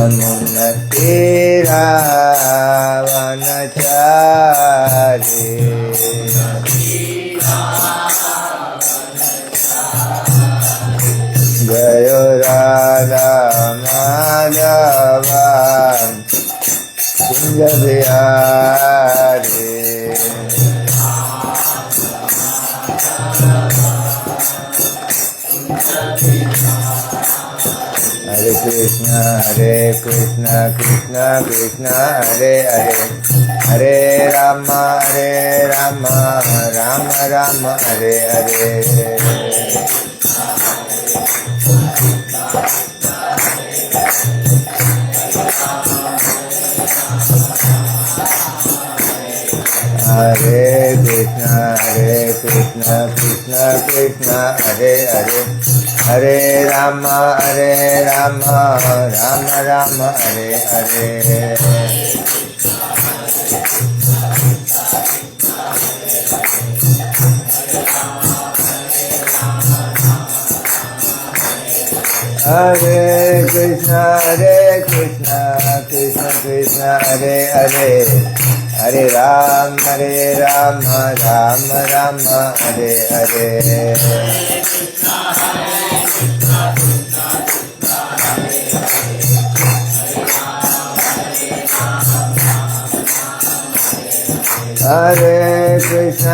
यमुनती रावणचारी जय राधा माधव कुंज बिहारी हरे कृष्ण कृष्ण कृष्ण हरे हरे हरे राम राम राम हरे हरे हरे कृष्ण कृष्ण कृष्ण हरे हरे हरे राम राम राम हरे हरे हरे कृष्ण कृष्ण कृष्ण हरे हरे हरे राम राम राम हरे हरे हरे कृष्ण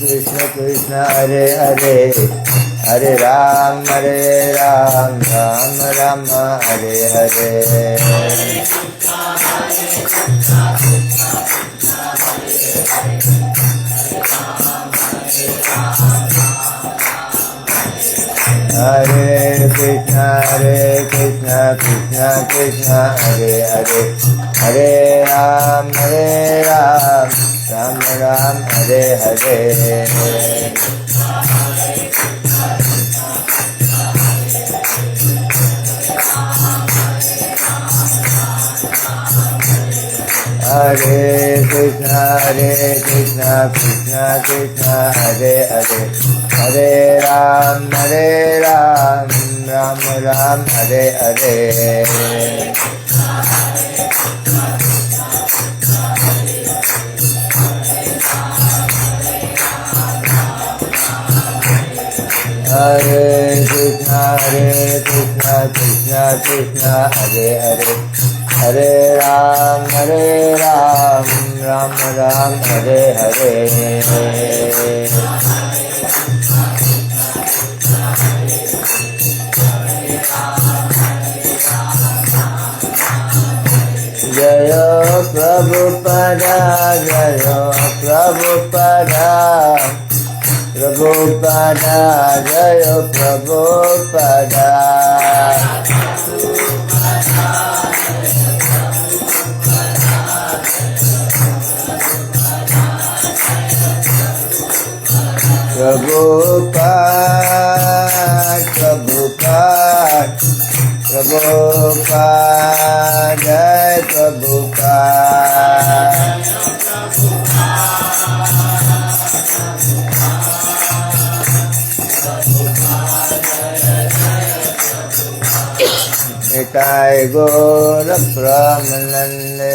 कृष्ण कृष्ण हरे हरे हरे राम राम हरे हरे हरे कृष्ण कृष्ण कृष्ण हरे हरे हरे राम राम हरे हरे हरे कृष्ण कृष्ण कृष्ण हरे हरे हरे राम राम हरे हरे हरे कृष्ण कृष्ण कृष्ण हरे हरे हरे राम राम हरे हरे जय प्रभुपदा जय प्रभुपदा प्रभुपदा जय प्रभुपदा प्रभुपाद जय प्रभुपाद निताय गौर प्रमनंदे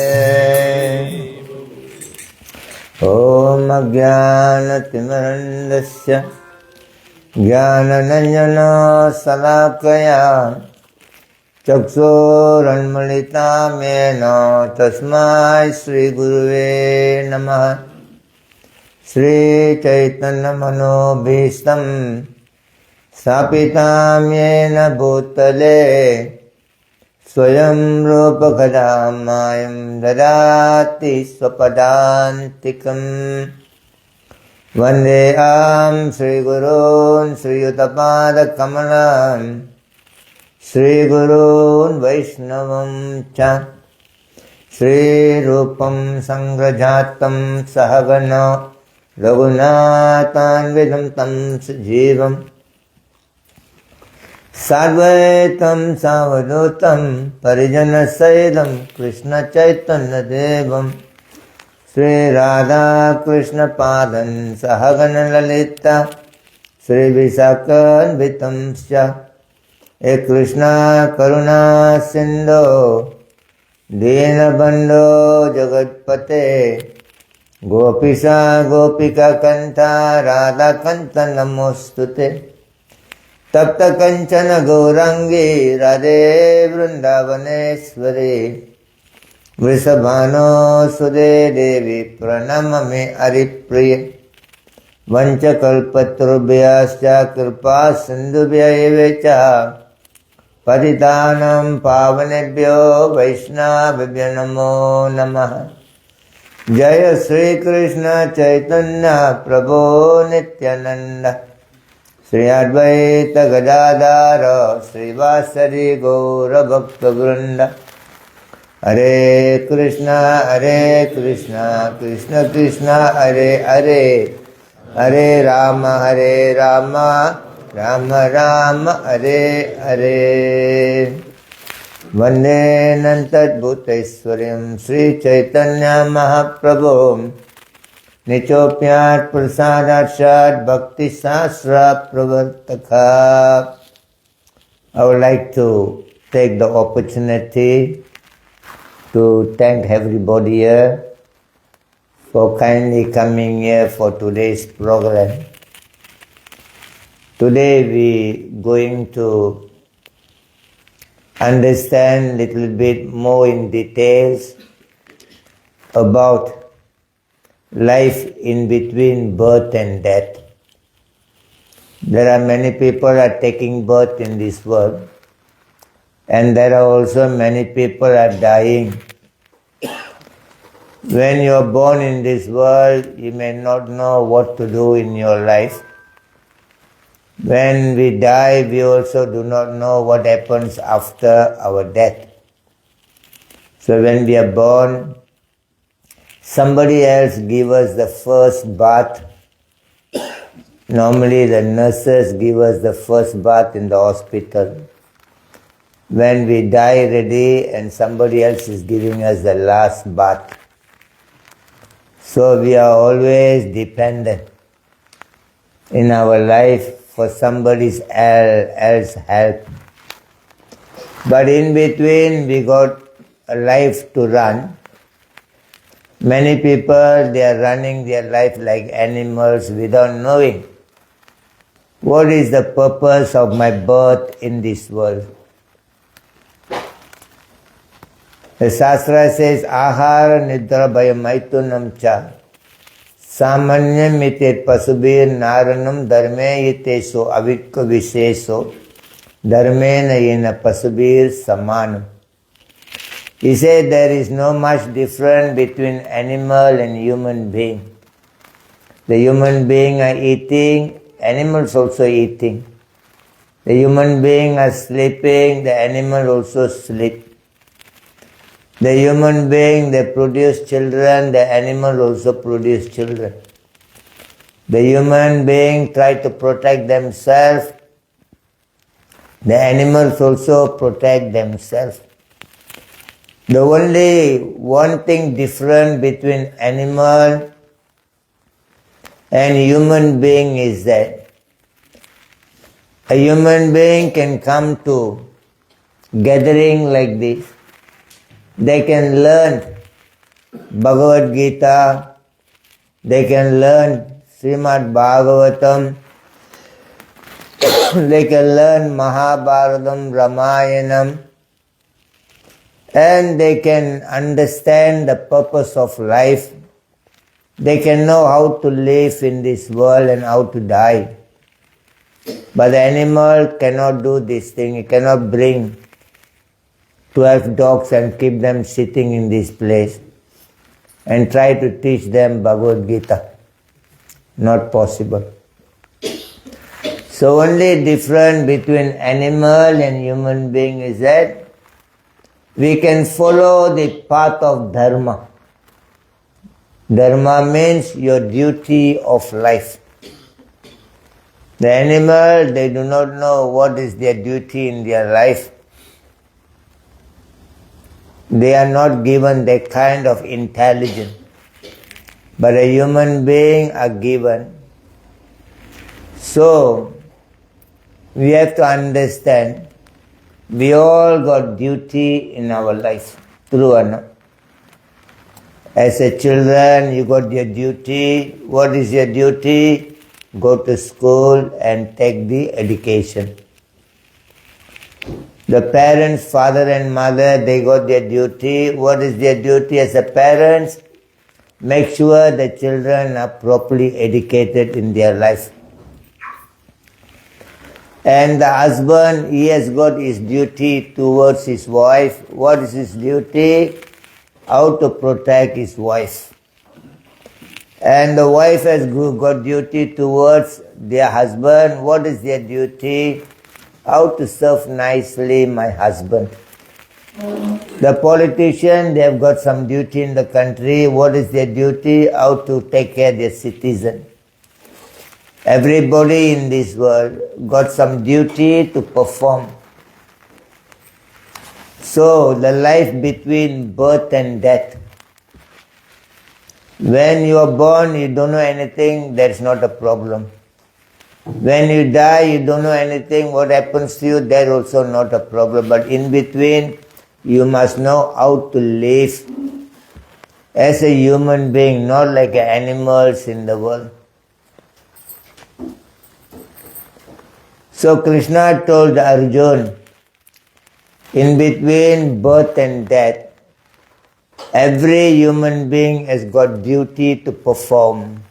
ओम अज्ञानतिमिरन्दस्य ज्ञाननञ्जनशलाकया चक्षुरुन्मीलितं येन तस्मै श्रीगुरुवे नमः श्रीचैतन्यमनोभीष्टं स्थापितं येन भूतले स्वयं रूपकदा मायं ददाति स्वपदान्तिकम् वन्देऽहं श्रीगुरून् श्रीयुतपादकमलान् श्रीगुरून् वैष्णवं च श्रीरूपं संग्रजातं सहगण रघुनाथान्वितं तं सजीवम् साद्वैतं सावधूतं परिजनसहितं कृष्णचैतन्यदेवं श्रीराधाकृष्णपादं सहगणललिता श्रीविशाखान्वितं च हे कृष्णा करुणा सिंधो दीनबंधो जगत्पते गोपीशा गोपिका कंठा राधा कंठ नमोस्तुते तप्त कंचन गौरांगी राधे वृंदावनेश्वरी वृषभानो सुदे देवी प्रणममि हरिप्रिय वंशकल्पतरुभ्यश्च कृपा सिन्धुभ्यैव च पतितानां पावनेभ्यो वैष्णवेभ्यो नमो नमः। जय श्री कृष्ण चैतन्य प्रभो नित्यानंद श्री अद्वैत गदाधर श्रीवासदि गौर भक्तवृंद। हरे कृष्णा कृष्ण कृष्ण हरे हरे हरे राम राम राम हरे हरे। वंदे अनन्तद्भुतेश्वरीं श्री चैतन्य महाप्रभुं निचोप्यात् प्रसादात् भक्ति शास्त्र प्रवर्तका। I would like to take the opportunity to thank everybody here for kindly coming here for today's program. Today we going to understand little bit more in details about life in between birth and death. There are many people are taking birth in this world, and there are also many people are dying. When you are born in this world, you may not know what to do in your life. When we die, we also do not know what happens after our death. So when we are born, somebody else gives us the first bath. Normally the nurses give us the first bath in the hospital. When we die already and somebody else is giving us the last bath. So we are always dependent in our life for somebody else's help. But in between we got a life to run. Many people, they are running their life like animals without knowing what is the purpose of my birth in this world. The Shastra says, Ahara nidra bhayamaitunam cha samanyam ite pasubir naranam dharme iteso avikka visheso dharmena yena pasubir samanam. He said there is no much difference between animal and human being. The human being are eating, animals also eating. The human being are sleeping, the animal also sleep. The human being, they produce children, the animal also produce children. The human being try to protect themselves, the animals also protect themselves. The only one thing different between animal and human being is that a human being can come to gathering like this. They can learn Bhagavad Gita, they can learn Srimad Bhagavatam, they can learn Mahabharatam, Ramayanam, and they can understand the purpose of life. They can know how to live in this world and how to die. But the animal cannot do this thing. It cannot bring 12 dogs and keep them sitting in this place and try to teach them Bhagavad Gita. Not possible. So only difference between animal and human being is that we can follow the path of dharma. Dharma means your duty of life. The animal, they do not know what is their duty in their life. They are not given that kind of intelligence. But a human being are given. So, we have to understand We all got duty in our life. True or not? As a children, you got your duty. What is your duty? Go to school and take the education. The parents, father and mother, they got their duty. What is their duty as a parents? Make sure the children are properly educated in their life. And the husband, he has got his duty towards his wife. What is his duty? How to protect his wife. And the wife has got duty towards their husband. What is their duty? How to serve nicely my husband. The politician, they have got some duty in the country. What is their duty? How to take care of their citizen. Everybody in this world got some duty to perform. So the life between birth and death. When you are born, you don't know anything, that's not a problem. When you die, you don't know anything, what happens to you, that's also not a problem. But in between, you must know how to live as a human being, not like animals in the world. So Krishna told Arjuna, in between birth and death, every human being has got duty to perform.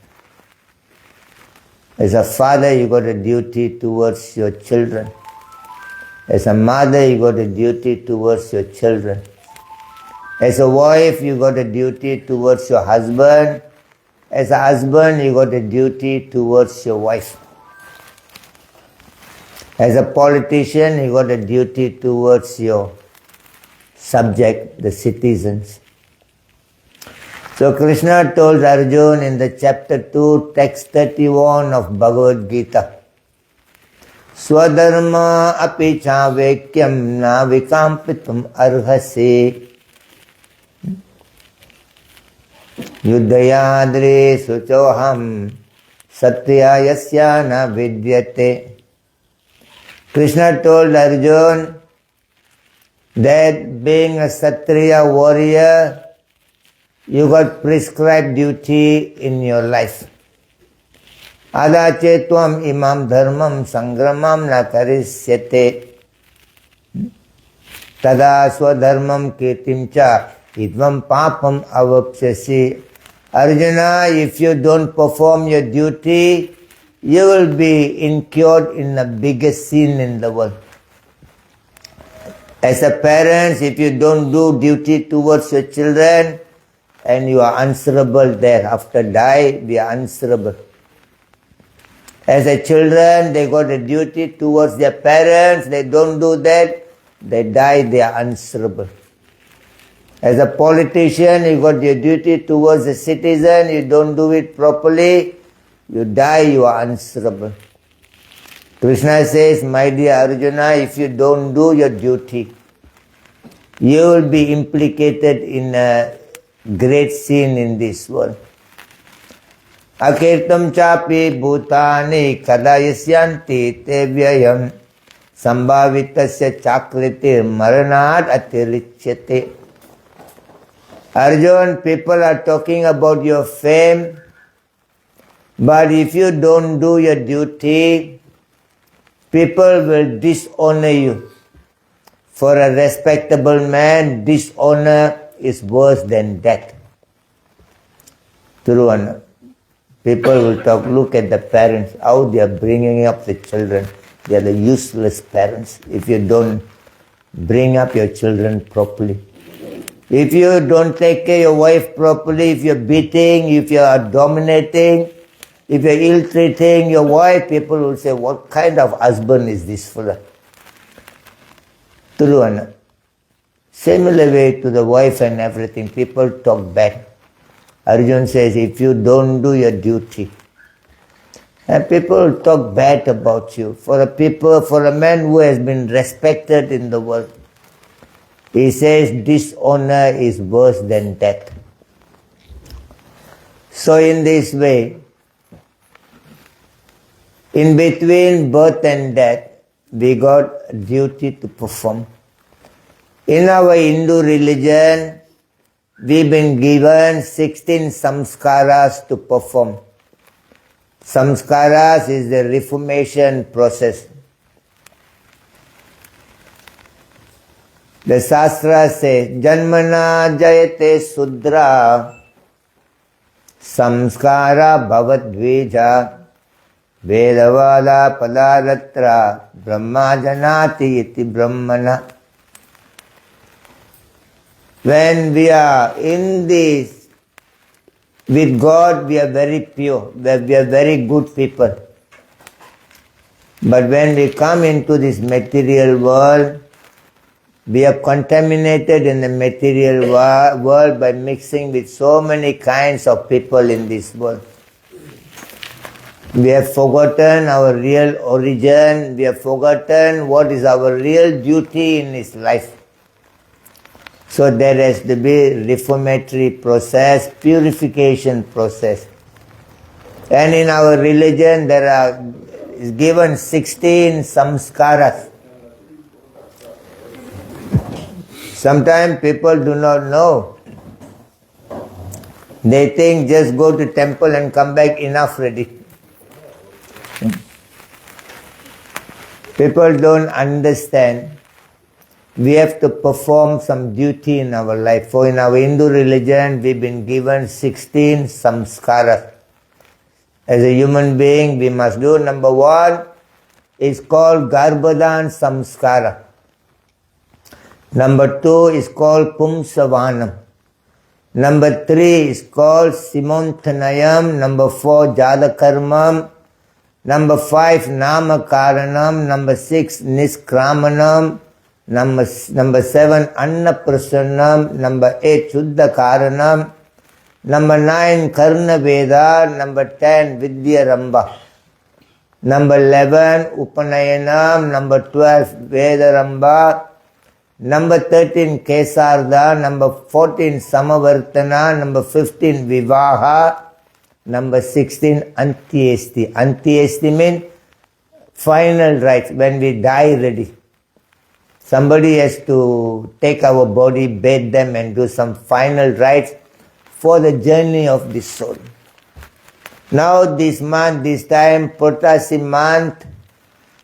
As a father, you got a duty towards your children. As a mother, you got a duty towards your children. As a wife, you got a duty towards your husband. As a husband, you got a duty towards your wife. As a politician, you got a duty towards your subject, the citizens. So Krishna told Arjuna in the chapter 2, text 31 of Bhagavad Gita, Swadharma api chavekyam na vikampitum arhase Yuddhayadri suchoham satya yasya na vidyate. Krishna told Arjuna that being a Kshatriya warrior, you got prescribed duty in your life. Adache tvam imam dharmam sangramam na karisyate tada swadharmam kirtimcha idvam papam avapsyasi. Arjuna, if you don't perform your duty, you will be incurred in the biggest sin in the world. As a parent, if you don't do duty towards your children, and you are answerable there. After die, we are answerable. As a children, they got a duty towards their parents. They don't do that, they die, they are answerable. As a politician, you got your duty towards the citizen. You don't do it properly, you die, you are answerable. Krishna says, my dear Arjuna, if you don't do your duty, you will be implicated in a great sin in this world. Akirtam chapi bhutani kadayasyanti te vyayam sambhavitasya chakritir maranat atirichyate. Arjuna, people are talking about your fame, but if you don't do your duty, people will dishonor you. For a respectable man, dishonor is worse than death. True or not? People will talk, look at the parents, how they are bringing up the children. They are the useless parents if you don't bring up your children properly. If you don't take care of your wife properly, if you're beating, if you are dominating, if you're ill-treating your wife, people will say, what kind of husband is this fella? True or not? Similar way to the wife and everything, people talk bad. Arjuna says, if you don't do your duty, and people will talk bad about you. For a man who has been respected in the world, he says dishonor is worse than death. So in this way, in between birth and death, we got a duty to perform. In our Hindu religion, we've been given 16 samskaras to perform. Samskaras is the reformation process. The Shastra says, Janmana jayate sudra, samskara bhavadvija, vedavada padaratra, brahma janati iti brahmana. When we are in this, with God, we are very pure, we are very good people. But when we come into this material world, we are contaminated in the material world by mixing with so many kinds of people in this world. We have forgotten our real origin, we have forgotten what is our real duty in this life. So there has to be reformatory process, purification process. And in our religion there is given 16 samskaras. Sometimes people do not know. They think just go to temple and come back, enough ready. People don't understand. We have to perform some duty in our life. For in our Hindu religion, we've been given 16 samskaras. As a human being, we must do. Number 1 is called Garbhadan Samskara. Number 2 is called Pumsavanam. Number 3 is called Simontanayam. Number 4, Jadakarmam. Number 5, Namakaranam. Number 6, Niskramanam. Number 7, Annaprasanam. Number 8, Shuddhakaranam. Number 9, Karnaveda. Number 10, Vidyaramba. Number 11, Upanayanam. Number 12, Vedaramba. Number 13, Kesarda. Number 14, Samavartana. Number 15, Vivaha. Number 16, Antyesti. Antyesti means final rites, when we die ready. Somebody has to take our body, bathe them and do some final rites for the journey of the soul. Now this month, this time, Purtasi month,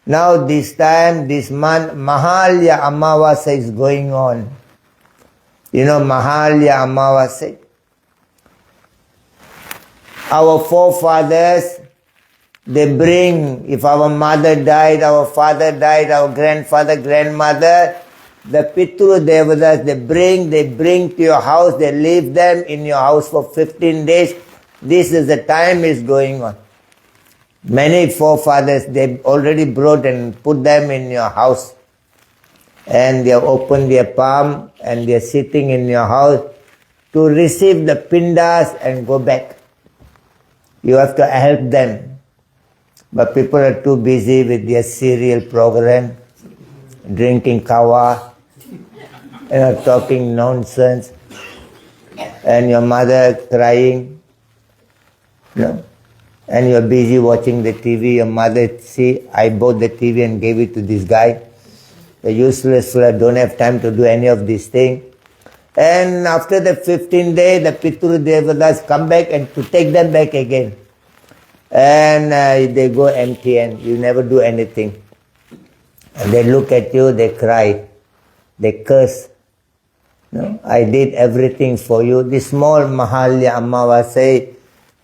now this month, Mahalya Amavasya is going on. You know Mahalya Amavasya? Our forefathers, they bring, if our mother died, our father died, our grandfather, grandmother, the Pitru Devatas, they bring to your house, they leave them in your house for 15 days. This is the time is going on. Many forefathers, they already brought and put them in your house. And they open their palm and they are sitting in your house to receive the pindas and go back. You have to help them. But people are too busy with their serial program, drinking kawa, talking nonsense, and your mother crying, and you're busy watching the TV. Your mother, see, I bought the TV and gave it to this guy. The useless fellow don't have time to do any of these things. And after the 15th day, the Pitru Devatas come back and to take them back again. And they go empty and you never do anything. And they look at you, they cry, they curse. No, I did everything for you. This small Mahalya Amavasya,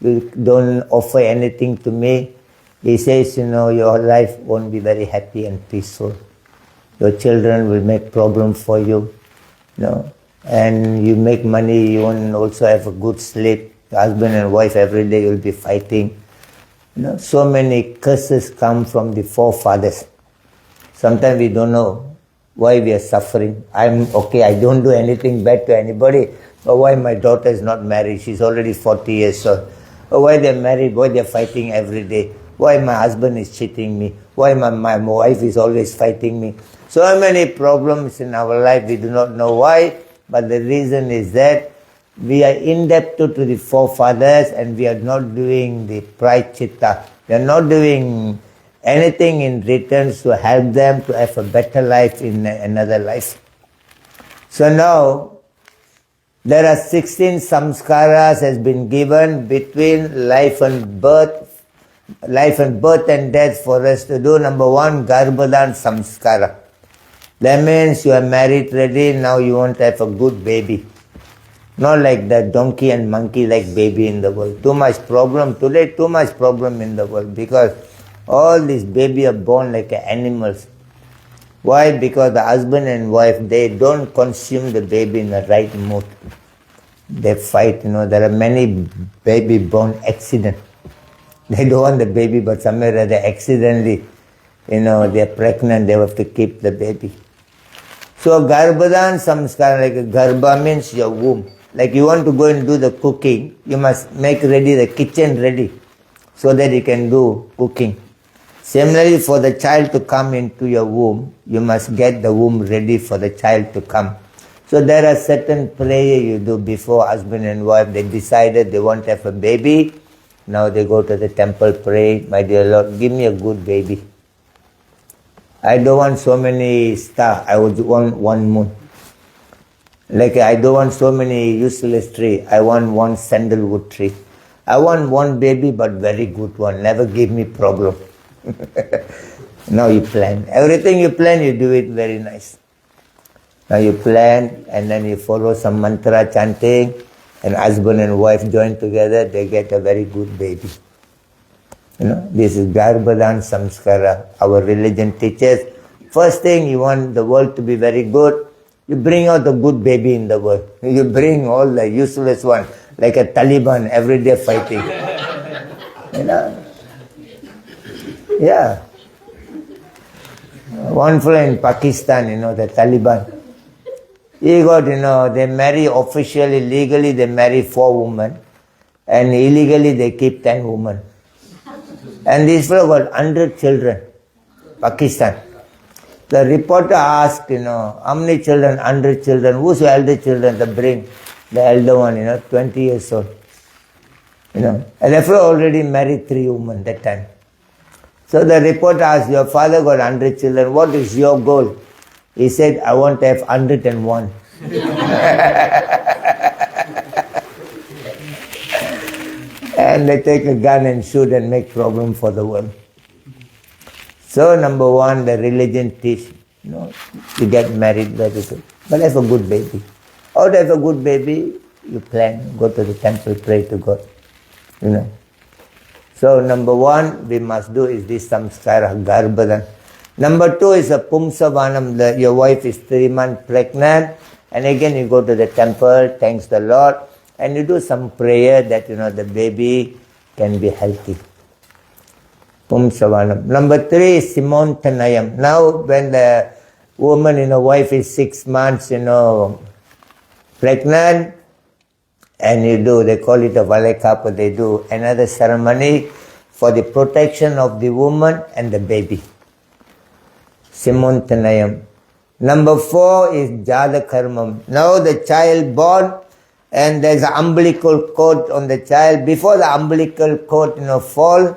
you don't offer anything to me. He says, your life won't be very happy and peaceful. Your children will make problems for you. And you make money, you won't also have a good sleep. Husband and wife every day will be fighting. So many curses come from the forefathers. Sometimes we don't know why we are suffering. I'm okay, I don't do anything bad to anybody. But why my daughter is not married? She's already 40 years old. Or why they're married? Why they're fighting every day? Why my husband is cheating me? Why my wife is always fighting me? So many problems in our life, we do not know why. But the reason is that we are indebted to the forefathers and we are not doing the praychitta. We are not doing anything in return to help them to have a better life in another life. So now, there are 16 samskaras has been given between life and birth and death for us to do. Number 1, Garbhadan samskara. That means you are married ready, now you want to have a good baby. Not like the donkey and monkey like baby in the world. Too much problem today, too much problem in the world, because all these baby are born like animals. Why? Because the husband and wife, they don't consume the baby in the right mood. They fight, there are many baby born accident. They don't want the baby, but somewhere they accidentally, they're pregnant, they have to keep the baby. So Garbhadan samskara, like Garbha means your womb. Like you want to go and do the cooking, you must make ready the kitchen ready, so that you can do cooking. Similarly, for the child to come into your womb, you must get the womb ready for the child to come. So there are certain prayer you do before husband and wife, they decided they want to have a baby. Now they go to the temple, pray, my dear Lord, give me a good baby. I don't want so many stars, I would want one moon. Like I don't want so many useless tree, I want one sandalwood tree. I want one baby but very good one, never give me problem. Now you plan. Everything you plan, you do it very nice. Now you plan and then you follow some mantra chanting, and husband and wife join together, they get a very good baby. This is Garbhadan samskara. Our religion teaches, first thing you want the world to be very good, you bring out the good baby in the world. You bring all the useless one, like a Taliban, every day fighting. Yeah. One fellow in Pakistan, the Taliban. He got, they marry officially, legally they marry 4 women, and illegally they keep 10 women. And this fellow got 100 children, Pakistan. The reporter asked, how many children? 100 children. Who's your elder children? They bring the elder one, 20 years old. And the fellow already married 3 women that time. So the reporter asked, your father got 100 children, what is your goal? He said, I want to have 101. And they take a gun and shoot and make problem for the world. So number 1, the religion teach, you get married, very good. But have a good baby. How to have a good baby? You plan, go to the temple, pray to God. So number 1 we must do is this samskara, Garbhadan. Number 2 is a Pumsavanam. Your wife is 3 months pregnant, and again you go to the temple, thanks the Lord, and you do some prayer that the baby can be healthy. Pumsavanam. Number 3 is Simontanayam. Now when the woman, wife is 6 months, pregnant, and they call it a Valekapa, they do another ceremony for the protection of the woman and the baby. Simontanayam. Number 4 is Jada Karmam. Now the child born, and there's an umbilical cord on the child. Before the umbilical cord, fall,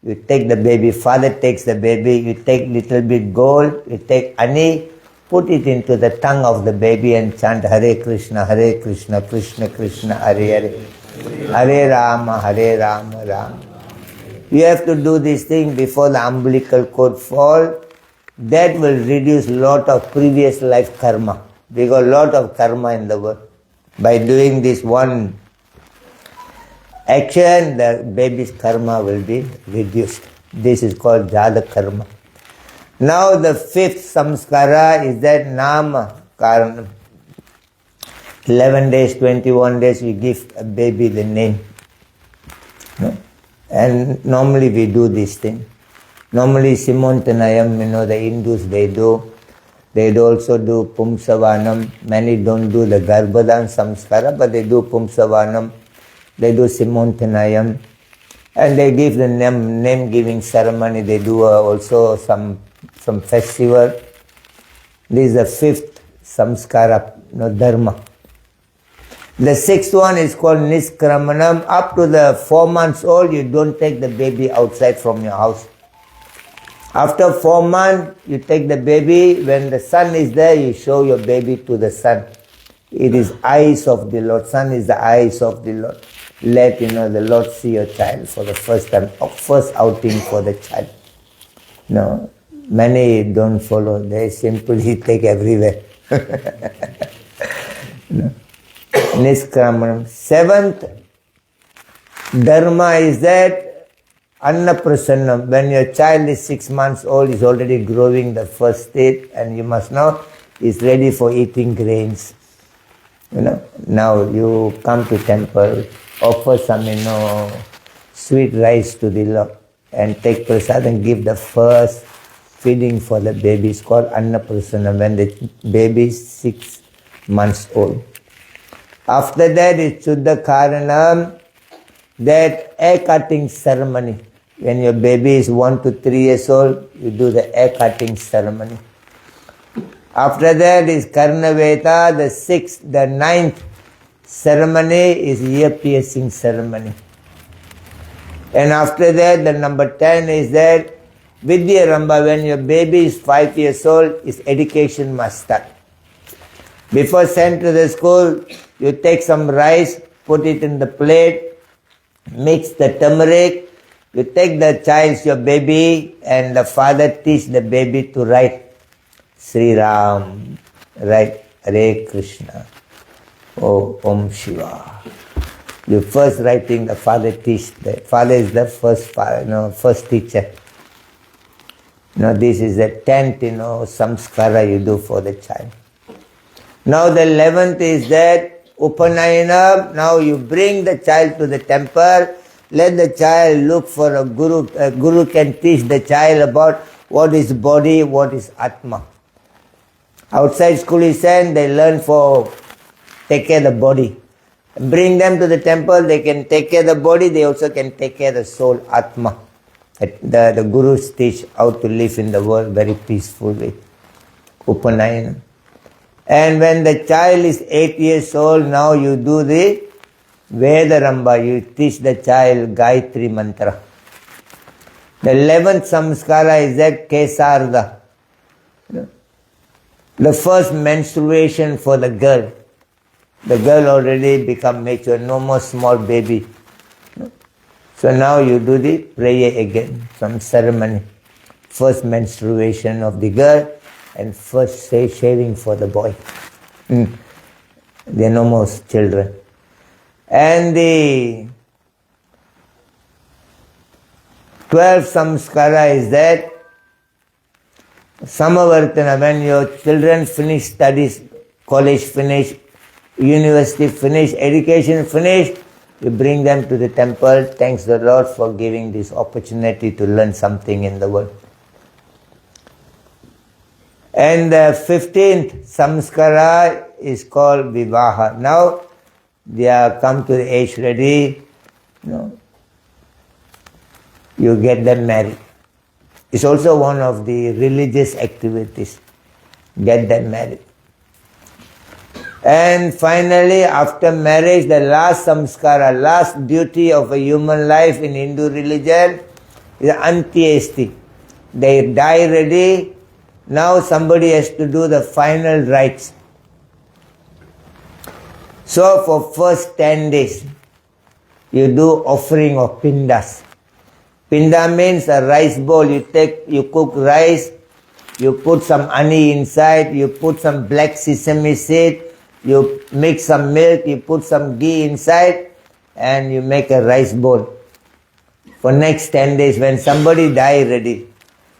you take the baby, father takes the baby, you take little bit gold, you take honey, put it into the tongue of the baby and chant Hare Krishna, Krishna Krishna, Hare Hare, Hare Rama, Rama. You have to do this thing before the umbilical cord fall. That will reduce lot of previous life karma. We got lot of karma in the world. By doing this one action, the baby's karma will be reduced. This is called Jada karma. Now the 5th samskara is that Nama Karana. 11 days, 21 days, we give a baby the name. And normally we do this thing. Normally Simontanayam, the Hindus, they do. They also do Pumsavanam. Many don't do the Garbhadan samskara, but they do Pumsavanam. They do Simontanayam. And they give the name-giving ceremony. They do also some festival. This is the 5th samskara, dharma. The 6th one is called Niskramanam. Up to the 4 months old, you don't take the baby outside from your house. After 4 months, you take the baby. When the sun is there, you show your baby to the sun. It is eyes of the Lord. Sun is the eyes of the Lord. Let the Lord see your child for the first time, first outing for the child. No, many don't follow. They simply take everywhere. No. Niskramanam. 7th dharma is that Annaprasannam. When your child is 6 months old, is already growing the first state, and you must know is ready for eating grains. Now you come to temple, offer some sweet rice to the Lord, and take prasad and give the first feeding for the baby. It's called Annaprasannam when the baby is 6 months old. After that is Chuddha Karanam, that hair cutting ceremony. When your baby is 1 to 3 years old, you do the hair cutting ceremony. After that is Karnaveta, the 9th ceremony is ear piercing ceremony. And after that, the number 10 is that Vidya Ramba, when your baby is 5 years old, his education must start. Before sent to the school, you take some rice, put it in the plate, mix the turmeric, you take the child, your baby, and the father teach the baby to write Sri Ram, write Hare Krishna, Om Shiva. You first writing, the father teach. The father is the first teacher. This is the 10th, samskara you do for the child. Now the 11th is that Upanayana. Now you bring the child to the temple. Let the child look for a guru. A guru can teach the child about what is body, what is Atma. Outside school is sent, they learn for take care of the body. Bring them to the temple, they can take care of the body, they also can take care of the soul, Atma. The gurus teach how to live in the world very peacefully. Upanayana. And when the child is 8 years old, now you do the Vedaramba, you teach the child Gayatri Mantra. The 11th samskara is that Kesarda. The first menstruation for the girl. The girl already become mature, no more small baby. So now you do the prayer again, some ceremony. First menstruation of the girl and first shaving for the boy. They are no more children. And the 12th samskara is that Samavartana, when your children finish studies, college finish, university finish, education finish, you bring them to the temple. Thanks the Lord for giving this opportunity to learn something in the world. And the 15th samskara is called Vivaha. Now they are come to the age ready, you get them married. It's also one of the religious activities. Get them married. And finally, after marriage, the last samskara, last duty of a human life in Hindu religion is Antyesti. They die ready. Now somebody has to do the final rites. So for first 10 days, you do offering of pindas. Pinda means a rice bowl. You cook rice, you put some honey inside, you put some black sesame seed, you mix some milk, you put some ghee inside, and you make a rice bowl. For next 10 days, when somebody die ready.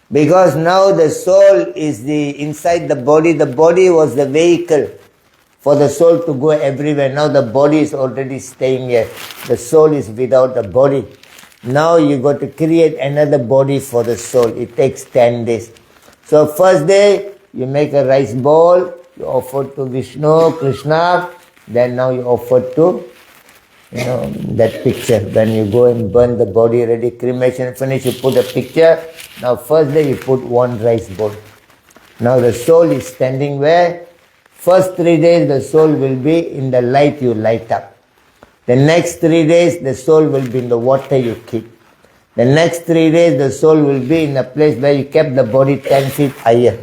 Because now the soul is inside the body was the vehicle for the soul to go everywhere. Now the body is already staying here. The soul is without the body. Now you got to create another body for the soul. It takes 10 days. So first day, you make a rice bowl, you offer to Vishnu, Krishna, then now you offer to, that picture. When you go and burn the body ready, cremation finish, you put a picture. Now first day you put one rice bowl. Now the soul is standing where? First 3 days the soul will be in the light you light up. The next 3 days, the soul will be in the water you keep. The next 3 days, the soul will be in a place where you kept the body 10 feet higher,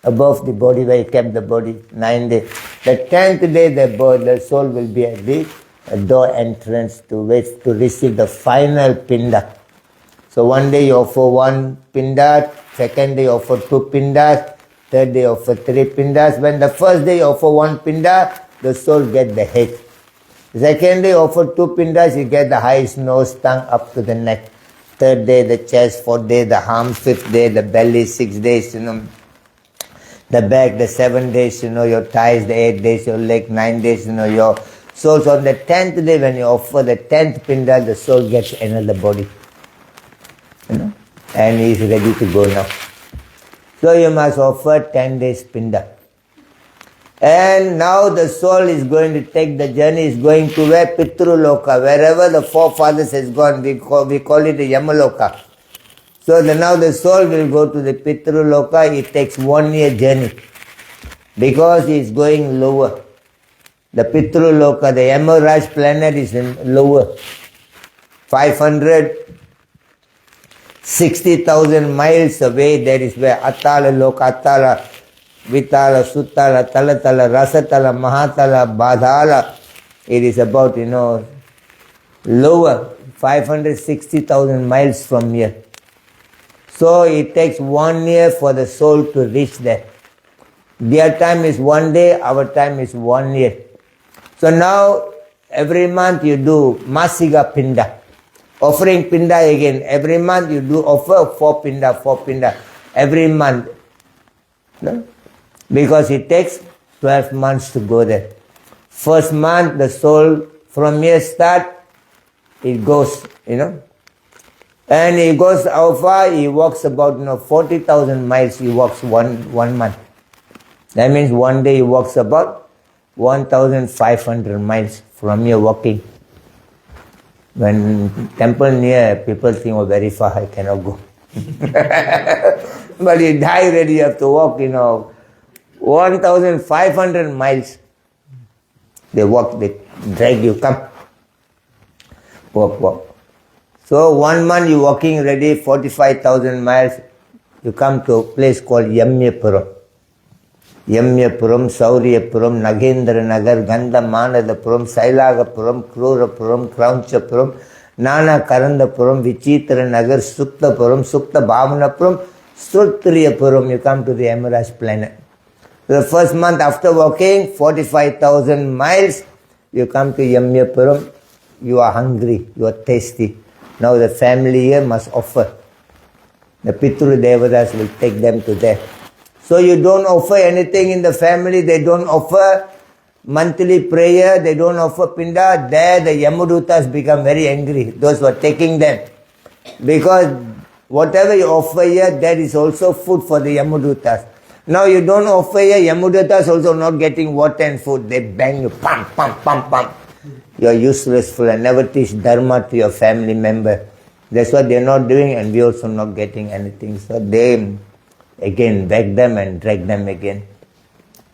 above the body where you kept the body 9 days. The 10th day, the soul will be at the door entrance to receive the final pinda. So one day you offer 1 pinda, second day you offer 2 pindas, third day you offer 3 pindas. When the first day you offer 1 pinda, the soul get the head. The second day you offer 2 pindas, you get the eyes, nose, tongue up to the neck. Third day the chest, fourth day the arms, fifth day the belly, 6 days, the back, the 7 days, your thighs, the 8 days your leg, 9 days, your soul. So on the 10th day when you offer the 10th pinda, the soul gets another body. And he is ready to go now. So you must offer 10 days pinda. And now the soul is going to take the journey, is going to where? Pitru Loka, wherever the forefathers has gone, we call it the Yamaloka. So now the soul will go to the Pitru Loka. It takes 1 year journey because he is going lower. The Pitru Loka, the Yamaraj planet is in lower. 560,000 miles away, there is where Atala, Lokatala, Vitala, Sutala, Talatala, Rasatala, Mahatala, Badhala. It is about, lower, 560,000 miles from here. So it takes 1 year for the soul to reach there. Their time is 1 day, our time is 1 year. So now, every month you do Masiga Pinda. Offering Pinda again. Every month you do offer 4 Pinda. Every month. No? Because it takes 12 months to go there. First month, the soul from here start, it goes, And he goes how far? He walks about 40,000 miles. He walks one month. That means 1 day he walks about 1,500 miles from here walking. When temple near, people think, very far, I cannot go. But you die ready, you have to walk, 1,500 miles. They walk, they drag you, come. Walk. So 1 month you walking ready, 45,000 miles, you come to a place called Yamyapuram. Yamyapuram, Sauryapuram, Nagendra Nagar, Gandhamanadapuram, Sailagapuram, Krurapuram, Kraunchapuram, Nana Karandapuram, Vichitra Nagar, Suktapuram, Sukta Bhavanapuram, Srutriyapuram, you come to the Emerald planet. The first month after walking 45,000 miles, you come to Yamyapuram, you are hungry, you are thirsty. Now the family here must offer. The Pitru Devatas will take them to there. So you don't offer anything in the family, they don't offer monthly prayer, they don't offer pinda. There the Yamadutas become very angry, those who are taking them. Because whatever you offer here, that is also food for the Yamadutas. Now you don't offer here, Yamadutas also not getting water and food. They bang you, pam. You are useless fool and never teach dharma to your family member. That's what they are not doing, and we also not getting anything. So they again beg them and drag them again.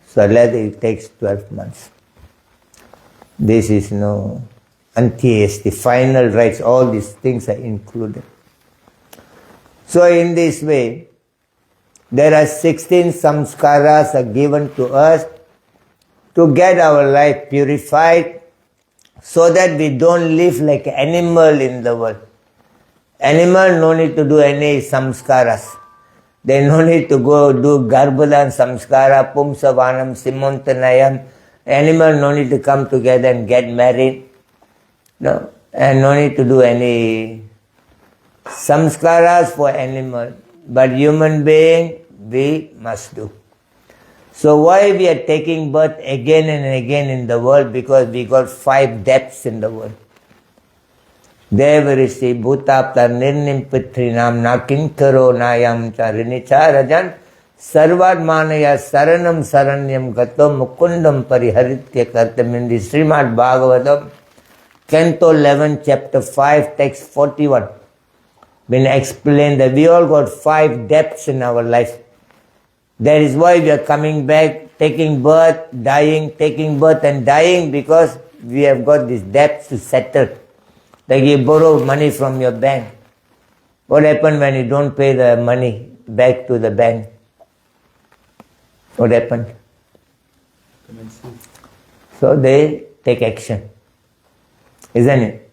So it takes 12 months. This is Antyes, the final rites, all these things are included. So in this way, there are 16 samskaras are given to us to get our life purified so that we don't live like an animal in the world. Animal no need to do any samskaras. They no need to go do Garbhadan samskara, Pumsavanam, Simontanayam. Animal no need to come together and get married. No. And no need to do any samskaras for animal. But human being, we must do. So why we are taking birth again and again in the world? Because we got 5 depths in the world. Devarishi Bhutapta Nirnim Pitrinam Nakinkaro Nayam Charinicharajan Sarvatmanaya Saranam Saranyam Gato Mukundam Pariharitya Kartam in the Srimad Bhagavatam, Canto 11, Chapter 5, Text 41. Been explained that we all got 5 depths in our life. That is why we are coming back, taking birth, dying, taking birth and dying, because we have got these debts to settle. Like you borrow money from your bank. What happens when you don't pay the money back to the bank? What happened? So they take action, isn't it?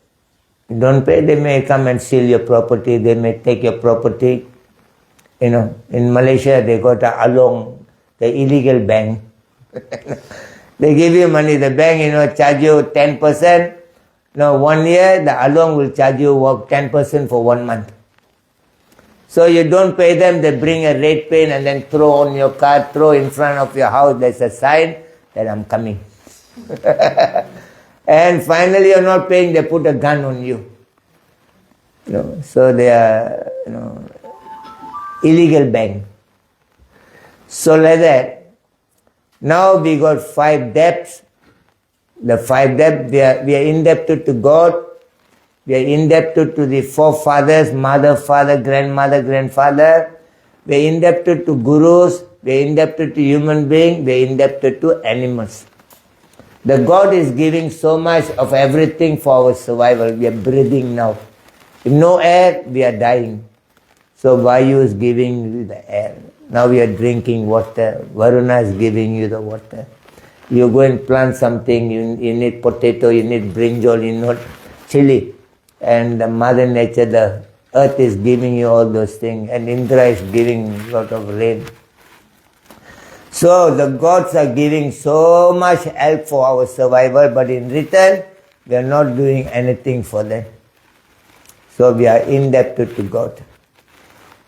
You don't pay, they may come and steal your property, they may take your property. You know, in Malaysia they got a along, the illegal bank. They give you money, the bank, charge you 10%. Now 1 year, the along will charge you 10% for 1 month. So you don't pay them, they bring a red pen and then throw on your car, throw in front of your house, there's a sign that I'm coming. And finally you're not paying, they put a gun on you. So they are, illegal bank. So like that. Now we got 5 debts. The 5 debts, we are indebted to God. We are indebted to the forefathers, mother, father, grandmother, grandfather. We are indebted to gurus. We are indebted to human beings. We are indebted to animals. The God is giving so much of everything for our survival. We are breathing now. If no air, we are dying. So Vayu is giving you the air. Now we are drinking water. Varuna is giving you the water. You go and plant something, you need potato, you need brinjal, you need chili. And the Mother Nature, the earth is giving you all those things. And Indra is giving a lot of rain. So the gods are giving so much help for our survival, but in return, we are not doing anything for them. So we are indebted to God.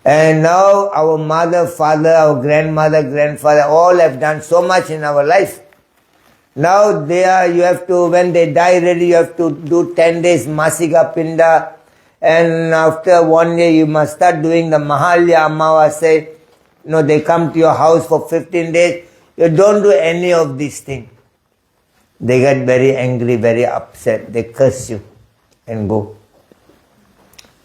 And now our mother, father, our grandmother, grandfather, all have done so much in our life. Now you have to, when they die already, you have to do 10 days Masika Pinda. And after 1 year, you must start doing the Mahalya Amavasya. They come to your house for 15 days. You don't do any of these things. They get very angry, very upset. They curse you and go.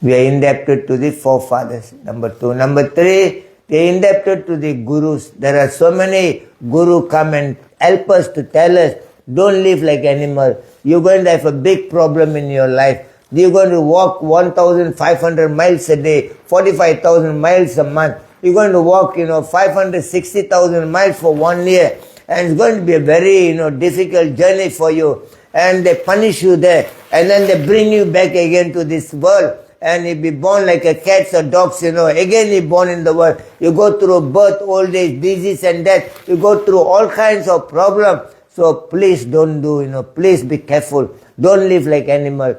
We are indebted to the forefathers, number 2. Number 3, we are indebted to the gurus. There are so many gurus come and help us to tell us, don't live like animal. You're going to have a big problem in your life. You're going to walk 1,500 miles a day, 45,000 miles a month. You're going to walk, 560,000 miles for 1 year. And it's going to be a very, difficult journey for you. And they punish you there. And then they bring you back again to this world. And you be born like a cats or dogs, Again you're born in the world. You go through birth, old age, disease and death. You go through all kinds of problems. So please don't do, please be careful. Don't live like animal.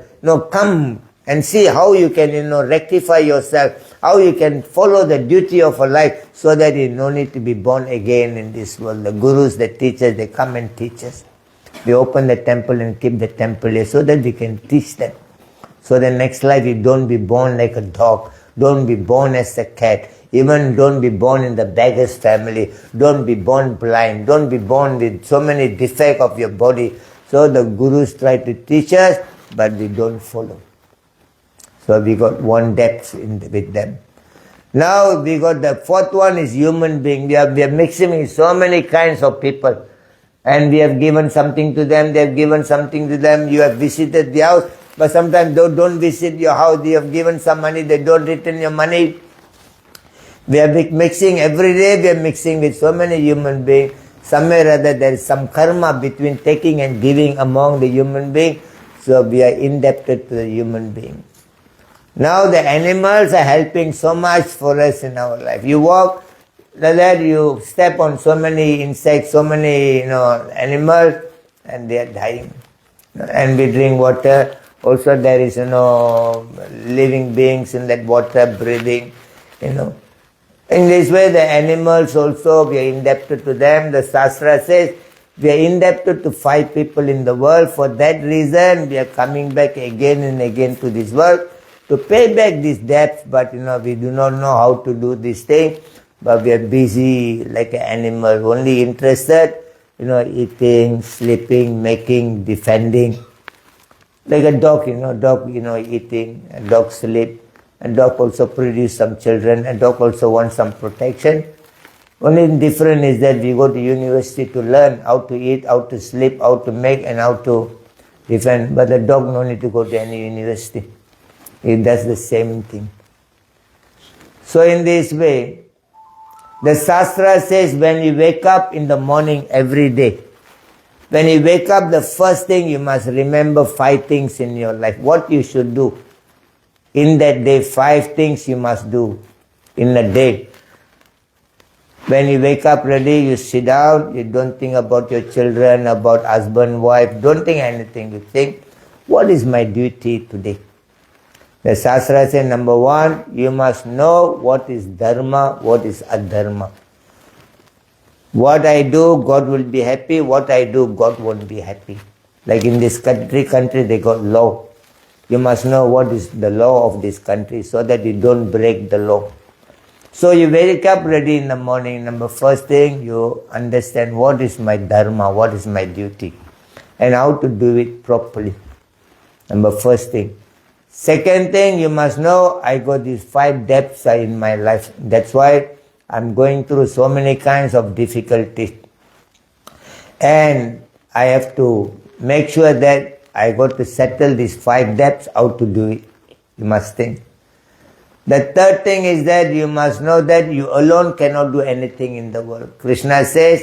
Come and see how you can, rectify yourself. How you can follow the duty of a life so that you don't need to be born again in this world. The gurus, the teachers, they come and teach us. We open the temple and keep the temple here so that we can teach them. So the next life you don't be born like a dog. Don't be born as a cat. Even don't be born in the beggar's family. Don't be born blind. Don't be born with so many defects of your body. So the gurus try to teach us, but we don't follow. So we got 1 depth with them. Now we got the 4th one is human being. We are mixing with so many kinds of people. And we have given something to them. They have given something to them. You have visited the house. But sometimes they don't visit your house. You have given some money. They don't return your money. We are mixing every day. We are mixing with so many human beings. Somewhere or other there is some karma between taking and giving among the human beings. So we are indebted to the human being. Now the animals are helping so much for us in our life. You walk, like you step on so many insects, so many animals, and they are dying. And we drink water. Also there is living beings in that water breathing. In this way the animals also, we are indebted to them. The Shastra says we are indebted to 5 people in the world. For that reason we are coming back again and again to this world to pay back these debts. But we do not know how to do this thing. But we are busy like an animal, only interested, eating, sleeping, making, defending. Like a dog, eating, a dog sleep, a dog also produce some children, a dog also wants some protection. Only difference is that we go to university to learn how to eat, how to sleep, how to make and how to defend. But the dog no need to go to any university. It does the same thing. So in this way, the Shastra says when you wake up in the morning every day, when you wake up, the first thing you must remember 5 things in your life. What you should do. In that day, 5 things you must do in a day. When you wake up ready, you sit down, you don't think about your children, about husband, wife, don't think anything. You think, what is my duty today? The Shastra says, number 1, you must know what is dharma, what is adharma. What I do, God will be happy. What I do, God won't be happy. Like in this country, they got law. You must know what is the law of this country so that you don't break the law. So you wake up ready in the morning. Number first thing, you understand what is my dharma, what is my duty, and how to do it properly. Number first thing. Second thing, you must know I got these 5 depths in my life. That's why I'm going through so many kinds of difficulties. And I have to make sure that I got to settle these 5 depths, how to do it. You must think. The third thing is that you must know that you alone cannot do anything in the world. Krishna says,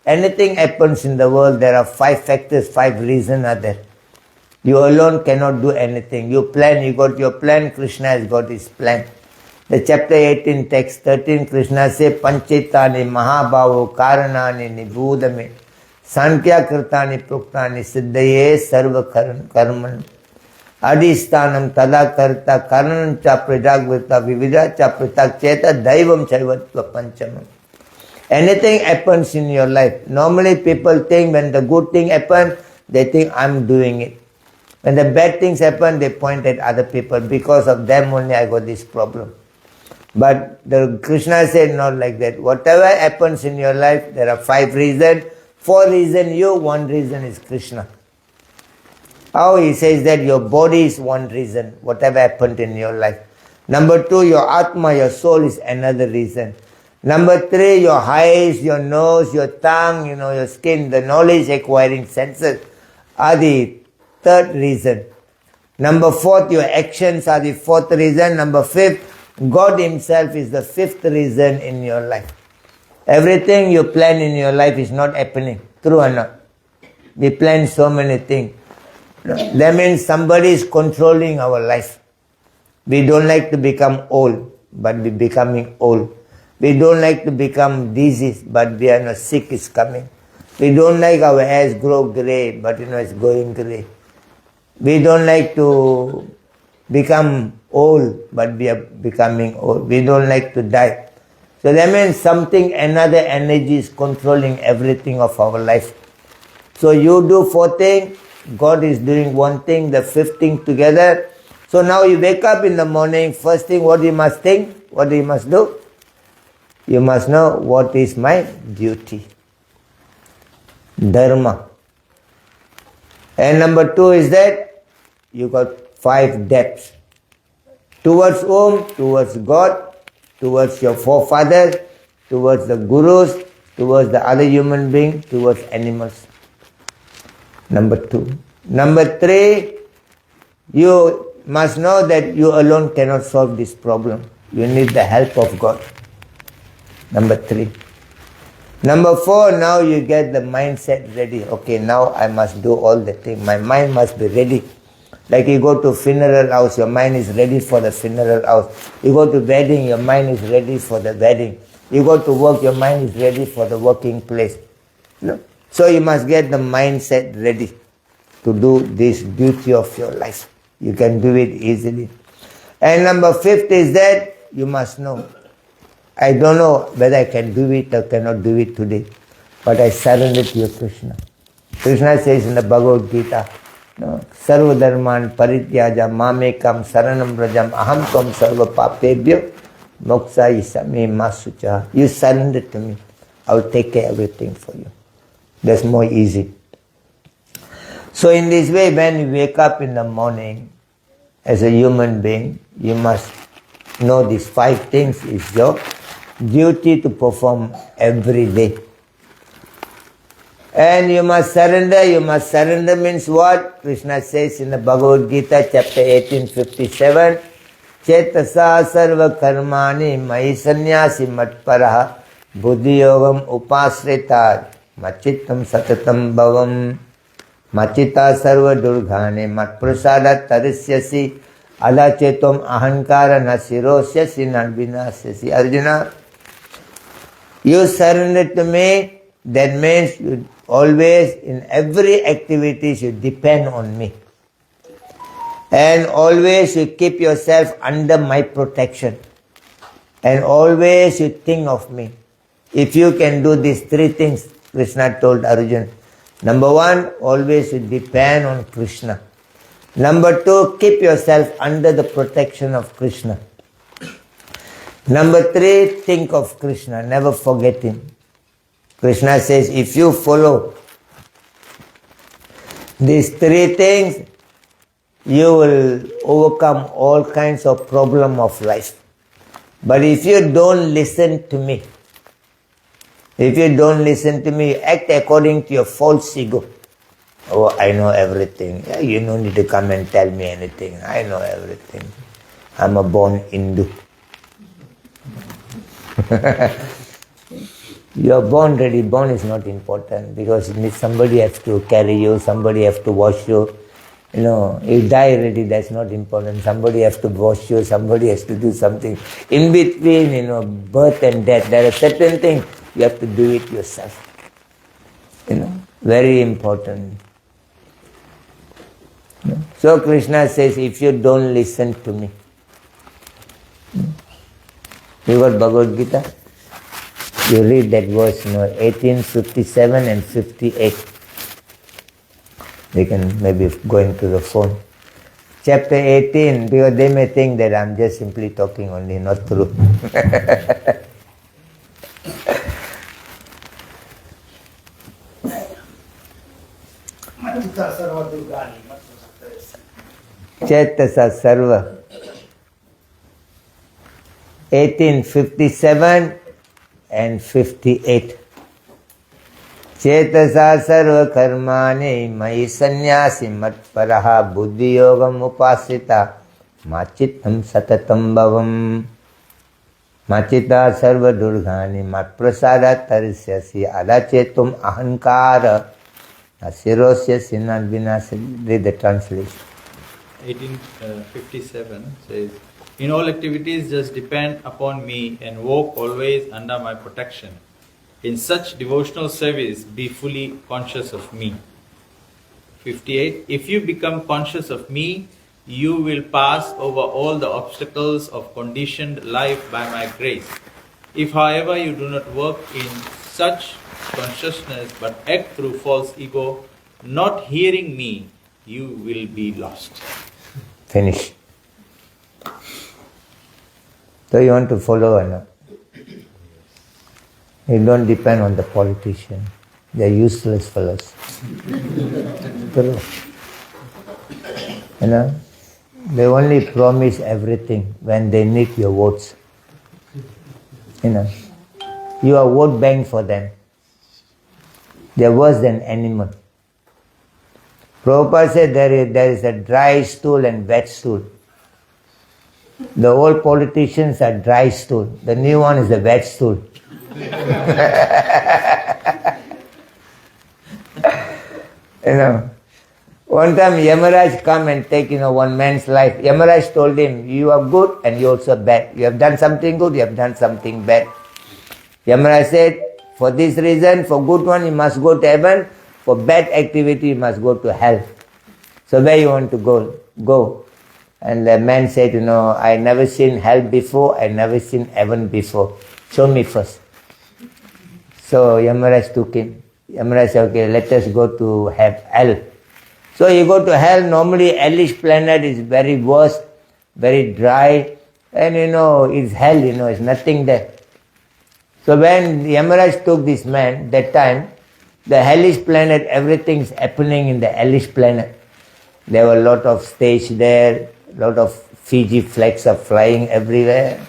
anything happens in the world, there are 5 factors, 5 reasons are there. You alone cannot do anything. You plan, you got your plan, Krishna has got his plan. The chapter 18, text 13, Krishna says, Panchitani Mahabhavo Karanani Nibhudame Sankhya Kirtani Pruktani Siddhaye Sarva Karman Adhisthanam Tada Karta Karanam Cha Pridagvita Vivida Cha Pritak Cheta Daivam Chaivatva Panchamam. Anything happens in your life. Normally people think when the good thing happens, they think I'm doing it. When the bad things happen, they point at other people. Because of them only I got this problem. But the Krishna said not like that. Whatever happens in your life, there are 5 reasons. 4 reasons you, 1 reason is Krishna. How he says that your body is 1 reason, whatever happened in your life. Number 2, your Atma, your soul is another reason. Number 3, your eyes, your nose, your tongue, your skin, the knowledge acquiring senses are the 3rd reason. Number 4, your actions are the 4th reason. Number 5, God himself is the 5th reason in your life. Everything you plan in your life is not happening. True or not? We plan so many things. That means somebody is controlling our life. We don't like to become old, but we're becoming old. We don't like to become diseased, but we are not sick is coming. We don't like our hairs grow grey, but it's going grey. We don't like to become old, but we are becoming old. We don't like to die. So that means another energy is controlling everything of our life. So you do 4 things, God is doing 1 thing, the 5th thing together. So now you wake up in the morning, first thing what you must think, what you must do? You must know what is my duty. Dharma. And number 2 is that you got 5 depths. Towards whom? Towards God, towards your forefathers, towards the gurus, towards the other human beings, towards animals. Number 2. Number 3, you must know that you alone cannot solve this problem. You need the help of God. Number 3. Number 4, now you get the mindset ready. Okay, now I must do all the things. My mind must be ready. Like you go to funeral house, your mind is ready for the funeral house. You go to wedding, your mind is ready for the wedding. You go to work, your mind is ready for the working place. So you must get the mindset ready to do this duty of your life. You can do it easily. And number 5th is that you must know. I don't know whether I can do it or cannot do it today, but I surrender to you, Krishna. Krishna says in the Bhagavad Gita, Sarva dharman parityaja mamekam saranam brajam aham tvam sarva papebhyo moksha isame masucha. You surrender to me. I will take care of everything for you. That's more easy. So in this way, when you wake up in the morning as a human being, you must know these 5 things is your duty to perform every day. And you must surrender. You must surrender means what? Krishna says in the Bhagavad Gita, chapter 18:57, Chetasa sarva karmani mai sannyasi matparaha buddhi yogam upasrita machittam satatam bhavam machita sarva durghane matprasada tarisyasi alachetom ahankara nasirosyasi narbinasyasi. Arjuna, you surrender to me, that means you always, in every activity, you depend on me. And always you keep yourself under my protection. And always you think of me. If you can do these three things, Krishna told Arjuna. Number one, always you depend on Krishna. Number two, keep yourself under the protection of Krishna. Number three, think of Krishna, never forget him. Krishna says, if you follow these three things, you will overcome all kinds of problems of life. But if you don't listen to me, you act according to your false ego. Oh, I know everything. You don't need to come and tell me anything. I know everything. I'm a born Hindu. You are born ready. Born is not important because somebody has to carry you, somebody has to wash you. You die already, that's not important. Somebody has to wash you, somebody has to do something. In between, birth and death, there are certain things you have to do it yourself. Very important. So Krishna says, if you don't listen to me. You got Bhagavad Gita? You read that verse, 18, 57 and 58. They can maybe go into the phone. Chapter 18, because they may think that I'm just simply talking only, not true. Chetasa Sarva 18, 57 and 58. Chetasa sarva karmani mai sannyasi matparaha buddhi yogam upasita machittam satatam bhavam machita sarva durghani matprasada tarisyasi alachetum ahankara asirosyasi nadvinasi. Read the translation. 1857 says, in all activities just depend upon me and walk always under my protection. In such devotional service, be fully conscious of me. 58. If you become conscious of me, you will pass over all the obstacles of conditioned life by my grace. If, however, you do not work in such consciousness but act through false ego, not hearing me, you will be lost. Finish. So you want to follow or not? You don't depend on the politician. They are useless fellows. True. They only promise everything when they need your votes. You are vote bank for them. They are worse than animal. Prabhupada said there is a dry stool and wet stool. The old politicians are dry stool. The new one is a wet stool. One time Yamaraj come and take, one man's life. Yamaraj told him, you are good and you also bad. You have done something good, you have done something bad. Yamaraj said, for this reason, for good one you must go to heaven, for bad activity you must go to hell. So where you want to go? Go. And the man said, I never seen hell before, I never seen heaven before. Show me first. So Yamaraj took him. Yamaraj said, okay, let us go to hell. So you go to hell, normally hellish planet is very worse, very dry, and it's hell, it's nothing there. So when Yamaraj took this man, that time, the hellish planet, everything's happening in the hellish planet. There were a lot of stage there, a lot of Fiji flags are flying everywhere.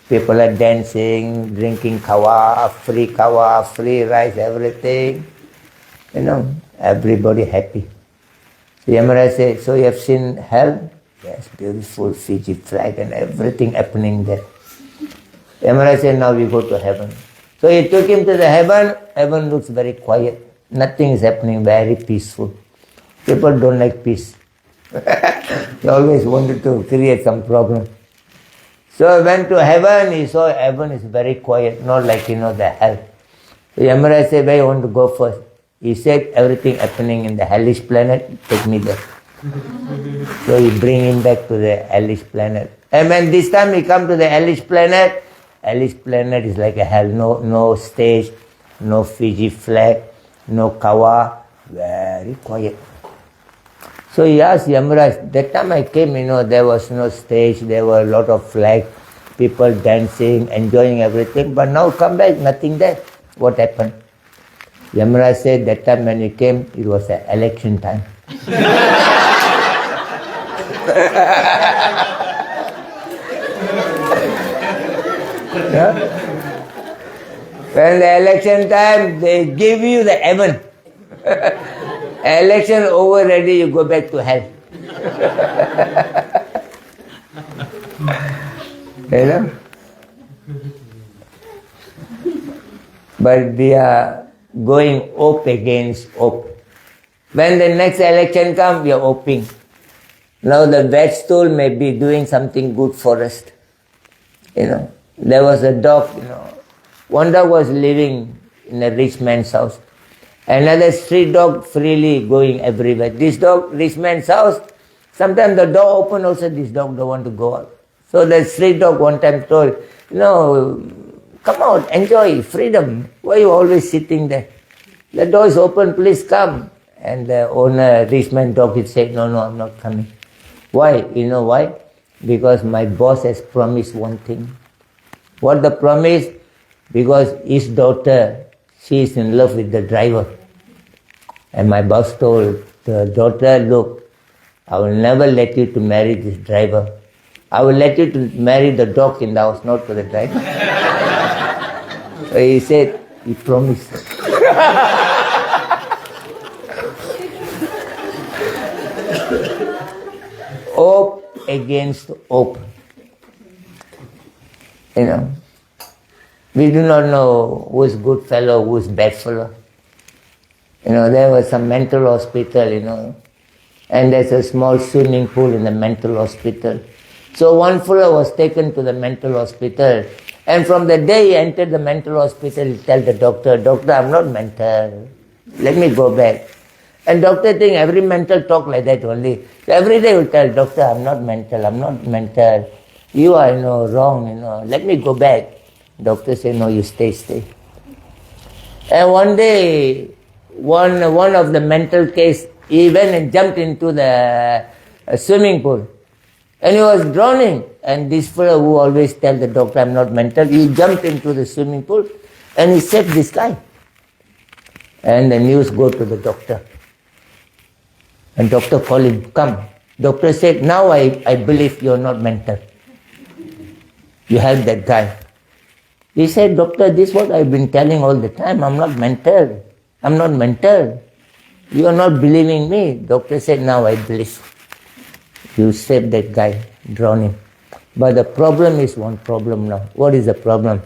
People are dancing, drinking kawa, free rice, everything. Everybody happy. So Yamaraj said, so you have seen hell? Yes, beautiful Fiji flag and everything happening there. Yamaraj said, now we go to heaven. So he took him to the heaven. Heaven looks very quiet. Nothing is happening, very peaceful. People don't like peace. They always wanted to create some problem. So he went to heaven. He saw heaven is very quiet, not like, the hell. So Yamaraj said, where you want to go first? He said, everything happening in the hellish planet, take me there. So he bring him back to the hellish planet. And when this time he come to the hellish planet is like a hell. No stage, no Fiji flag, no kawa, very quiet. So he asked Yamaraj, that time I came, there was no stage, there were a lot of flags, people dancing, enjoying everything, but now come back, nothing there. What happened? Yamaraj said, that time when he came, it was an election time. Yeah? When the election time, they give you the heaven. Election over already, you go back to hell. But we are going hope against hope. When the next election comes, we are hoping. Now the vet stool may be doing something good for us. There was a dog, one dog was living in a rich man's house. Another street dog freely going everywhere. This dog, rich man's house, sometimes the door open also, this dog don't want to go out. So the street dog one time told, come out, enjoy, freedom. Why are you always sitting there? The door is open, please come. And the owner, rich man dog, he said, no, I'm not coming. Why? You know why? Because my boss has promised one thing. What the promise? Because his daughter, she is in love with the driver. And my boss told the daughter, look, I will never let you to marry this driver. I will let you to marry the dog in the house, not to the driver. So he said, he promised. Hope against hope. We do not know who is good fellow, who is bad fellow. There was some mental hospital, and there's a small swimming pool in the mental hospital. So one fellow was taken to the mental hospital, and from the day he entered the mental hospital, he tell the doctor, I'm not mental, let me go back. And doctor think every mental talk like that only. So every day he will tell, doctor, I'm not mental. You are, wrong, let me go back. Doctor say, no, you stay. And one day, one of the mental case, he went and jumped into the swimming pool. And he was drowning. And this fellow who always tell the doctor, I'm not mental, he jumped into the swimming pool and he saved this guy. And the news go to the doctor. And doctor called him, come. Doctor said, now I believe you're not mental. You helped that guy. He said, doctor, this is what I've been telling all the time. I'm not mental. You are not believing me. Doctor said, now I believe. You saved that guy, drown him. But the problem is one problem now. What is the problem?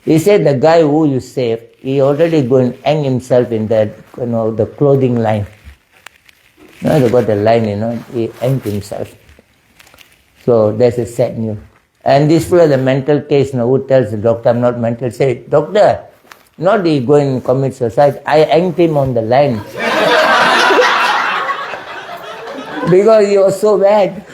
He said the guy who you saved, he already go and hang himself in that, the clothing line. They got a line, he hanged himself. So that's a sad news. And this fellow, the mental case, who tells the doctor, I'm not mental, say, doctor, not he go and commit suicide, I hanged him on the line. Because he was so bad.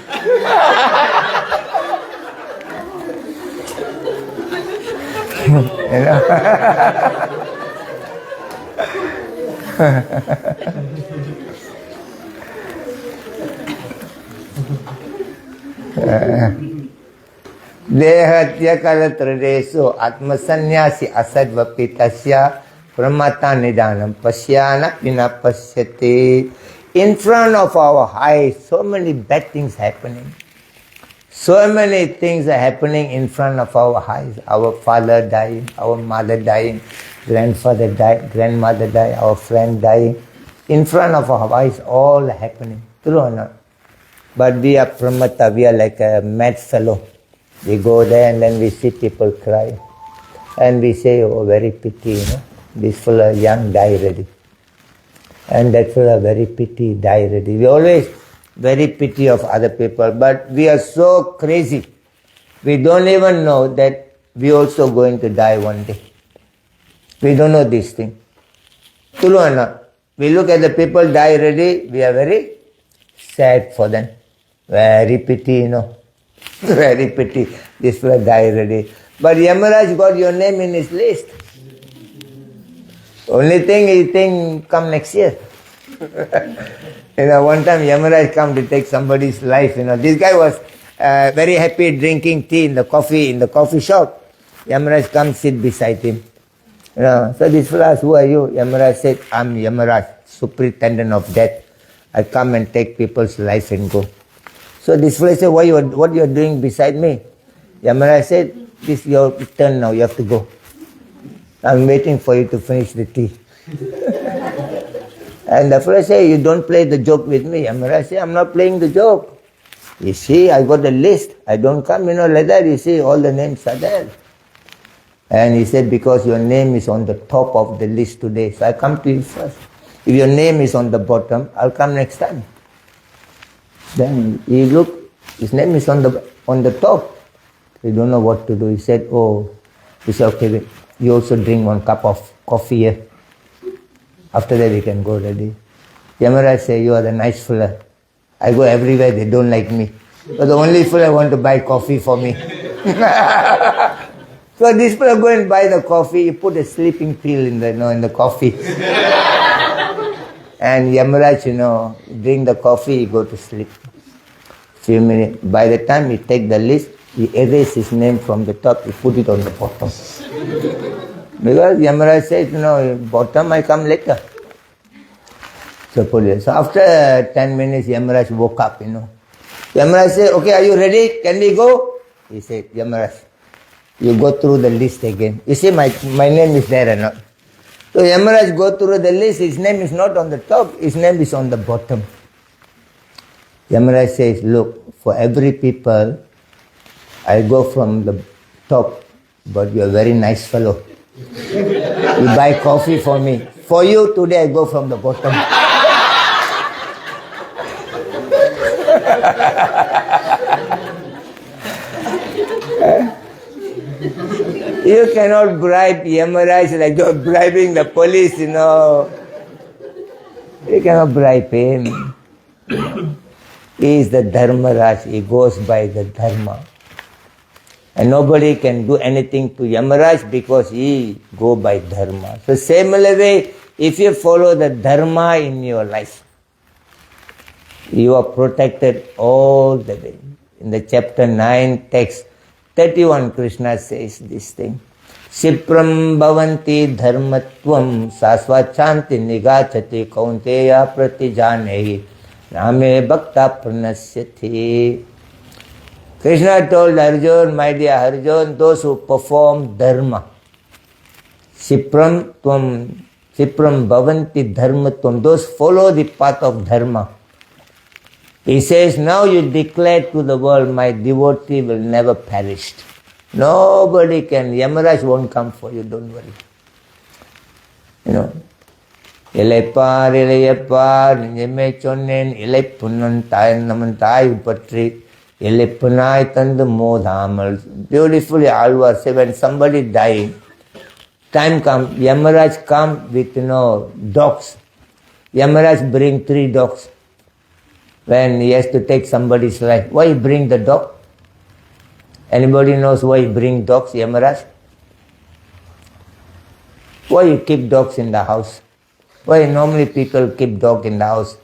Dehatya kalatradeso atmasanyasi asadvapitasya pramata nidanam pasyana pinapasyate. In front of our eyes, so many bad things happening. So many things are happening in front of our eyes. Our father dying, our mother dying, grandfather dying, grandmother dying, our friend dying. In front of our eyes, all happening. True or not? But we are pramata, we are like a mad fellow. We go there and then we see people cry. And we say, oh, very pity, this fellow young, die already. And that fellow, very pity, die already. We always very pity of other people, but we are so crazy. We don't even know that we also going to die one day. We don't know this thing. True or not? We look at the people die already, we are very sad for them. Very pity, Very pity. This fellow die already. But Yamaraj got your name in his list. Only thing he think come next year. One time Yamaraj come to take somebody's life. This guy was very happy drinking tea in the coffee shop. Yamaraj come sit beside him. So this fellow asked, who are you? Yamaraj said, I'm Yamaraj, superintendent of death. I come and take people's life and go. So this fellow said, what you are doing beside me? Yamaraj said, this is your turn now, you have to go. I'm waiting for you to finish the tea. And the fellow said, you don't play the joke with me. Yamaraj said, I'm not playing the joke. You see, I got a list. I don't come, like that. You see, all the names are there. And he said, because your name is on the top of the list today, so I come to you first. If your name is on the bottom, I'll come next time. Then he looked, his name is on the top. He don't know what to do. He said, he said, okay, wait. You also drink 1 cup of coffee here. After that we can go already. Yamaraj said, you are the nice fella. I go everywhere, they don't like me. But the only fella want to buy coffee for me. So this fella go and buy the coffee, he put a sleeping pill in the coffee. And Yamaraj, drink the coffee, he go to sleep. Few minutes. By the time he take the list, he erase his name from the top, he put it on the bottom. Because Yamaraj said, bottom I come later. So put it. So after 10 minutes, Yamaraj woke up, Yamaraj said, okay, are you ready? Can we go? He said, Yamaraj, you go through the list again. You see, my name is there or not? So Yamaraj go through the list, his name is not on the top, his name is on the bottom. Yamaraj says, look, for every people, I go from the top, but you're a very nice fellow. You buy coffee for me. For you, today I go from the bottom. You cannot bribe Yamaraj like you're bribing the police, You cannot bribe him. He is the Dharmaraj. He goes by the Dharma. And nobody can do anything to Yamaraj because he go by Dharma. So similar way, if you follow the Dharma in your life, you are protected all the way. In the chapter 9 text 31, Krishna says this thing. Sipram bhavanti dharmatvam sasvachanti nigachati kaunteya pratijanehi name bhakta pranasyati. Krishna told Arjuna, my dear Arjuna, those who perform dharma, Sipram bhavanti dharmatvam, those follow the path of dharma. He says, now you declare to the world, my devotee will never perish. Nobody can, Yamaraj won't come for you, don't worry. Ilayapar, Nijame chonnen, Ilay punantai, namantai upatri, Ilay punai tandu modhamal. Beautifully, Alvar say, when somebody died, time comes, Yamaraj come with, dogs. Yamaraj bring 3 dogs. When he has to take somebody's life. Why he bring the dog? Anybody knows why he bring dogs, Yamaraj? Why you keep dogs in the house? Why normally people keep dog in the house?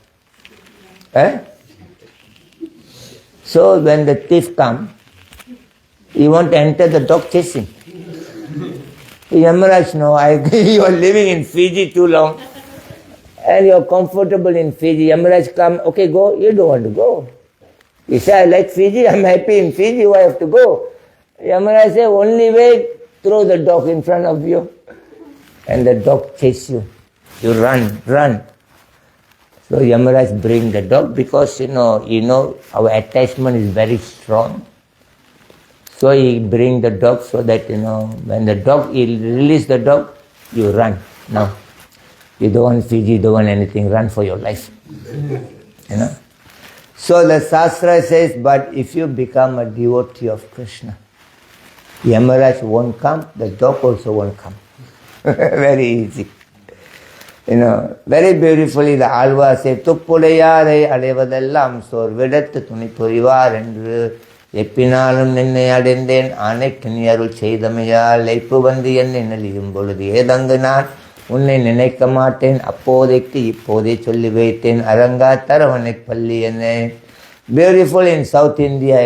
So when the thief come, he want to enter the dog chasing. Yamaraj, no, you are living in Fiji too long. And you're comfortable in Fiji. Yamaraj come, okay, go. You don't want to go. You say, I like Fiji, I'm happy in Fiji, why I have to go? Yamaraj say, only way, throw the dog in front of you. And the dog chase you. You run. So Yamaraj bring the dog because our attachment is very strong. So he bring the dog so that when the dog, he release the dog, you run. No, you don't want feed, you don't want anything. Run for your life. So the Shastra says, but if you become a devotee of Krishna, Yamaraj won't come, the dog also won't come. Very easy. Very beautifully the Alva says, Tuppudayare Alevadellam sor vidattu tuni purivar endru Eppinalum ninne adenden anekni arul cheidamaya leipu vandi enne naliyum poludhu edangu naan உன்னை நினைக்க மாட்டேன் அப்போதைக்கு இப்போதே சொல்லி வைத்தேன் அரங்கா தரவனை பள்ளி என்ன. Beautiful in South India,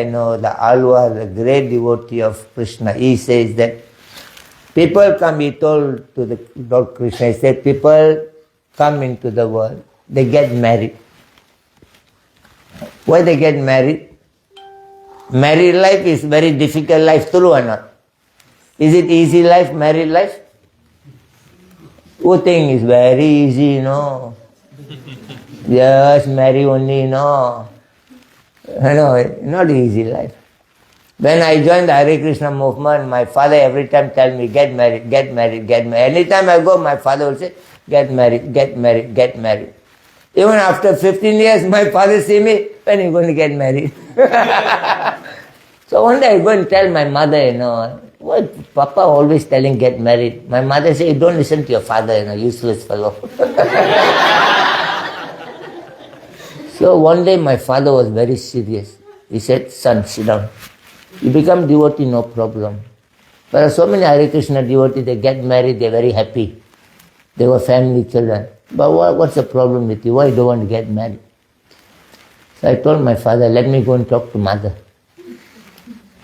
the Alva, the great devotee of Krishna, he says that people come, he told to the Lord Krishna, he said, people come into the world, they get married. Why they get married? Married life is very difficult life, true or not? Is it easy life, married life? Who think is very easy, Yes, marry only, not easy life. When I joined the Hare Krishna movement, my father every time tell me, get married, get married, get married. Anytime I go, my father will say, get married, get married, get married. Even after 15 years, my father see me, when are you going to get married? So one day I go and tell my mother, why Papa always telling get married? My mother say, don't listen to your father, useless fellow. So one day my father was very serious. He said, son, sit down. You become devotee, no problem. There are so many Hare Krishna devotees, they get married, they're very happy. They were family children. But what's the problem with you? Why you don't want to get married? So I told my father, let me go and talk to mother.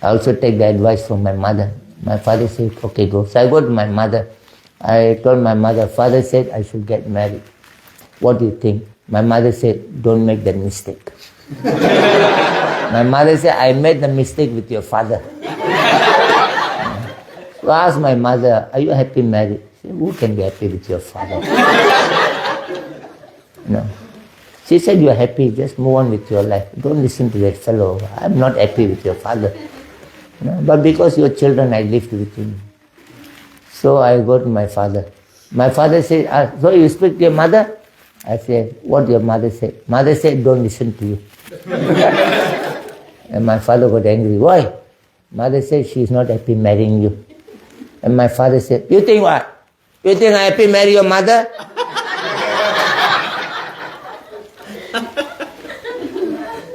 I also take the advice from my mother. My father said, okay, go. So I go to my mother. I told my mother, father said I should get married. What do you think? My mother said, don't make that mistake. My mother said, I made the mistake with your father. So I asked my mother, are you happy married? She said, who can be happy with your father? No. She said, you're happy, just move on with your life. Don't listen to that fellow. I'm not happy with your father. No, but because you're children, I lived with him. So I go to my father. My father said, so you speak to your mother? I said, what your mother said? Mother said, don't listen to you. And my father got angry. Why? Mother said, she's not happy marrying you. And my father said, you think what? You think I'm happy marry your mother?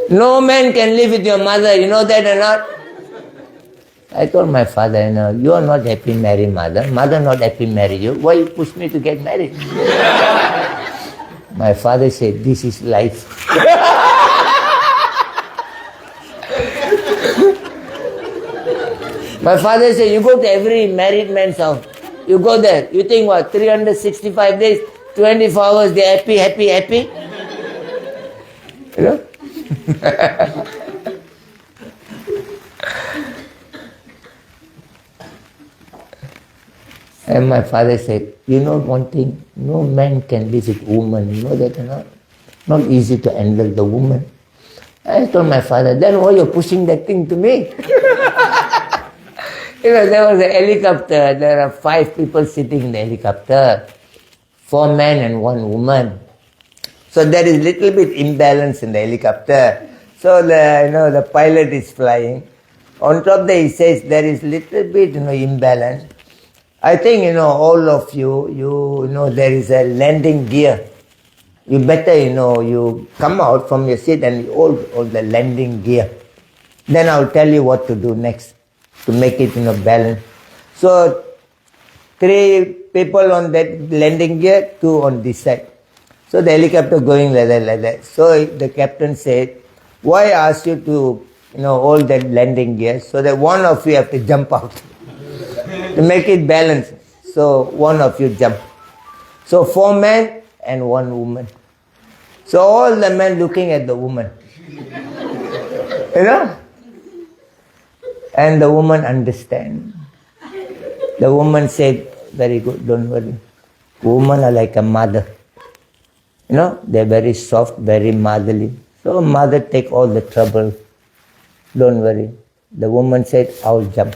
No man can live with your mother, you know that or not? I told my father, you are not happy marry mother. Mother not happy marry you. Why you push me to get married? My father said, this is life. My father said, you go to every married man's house. You go there. You think what? 365 days, 24 hours, they're happy, happy, happy? You know? And my father said, you know one thing, no man can live with woman, you know that or not? Not easy to handle the woman. I told my father, then why you're pushing that thing to me? There was a helicopter, there are 5 people sitting in the helicopter, 4 men and 1 woman. So there is little bit imbalance in the helicopter. So the pilot is flying. On top there he says there is little bit imbalance. I think all of you there is a landing gear. You better you come out from your seat and hold the landing gear. Then I'll tell you what to do next to make it balance. So 3 people on that landing gear, 2 on this side. So the helicopter going like that. So the captain said, why I asked you to hold that landing gear so that one of you have to jump out to make it balance. So one of you jump. So 4 men and 1 woman. So all the men looking at the woman. And the woman understand. The woman said, very good, don't worry. Women are like a mother. They're very soft, very motherly. So mother take all the trouble. Don't worry. The woman said, I'll jump.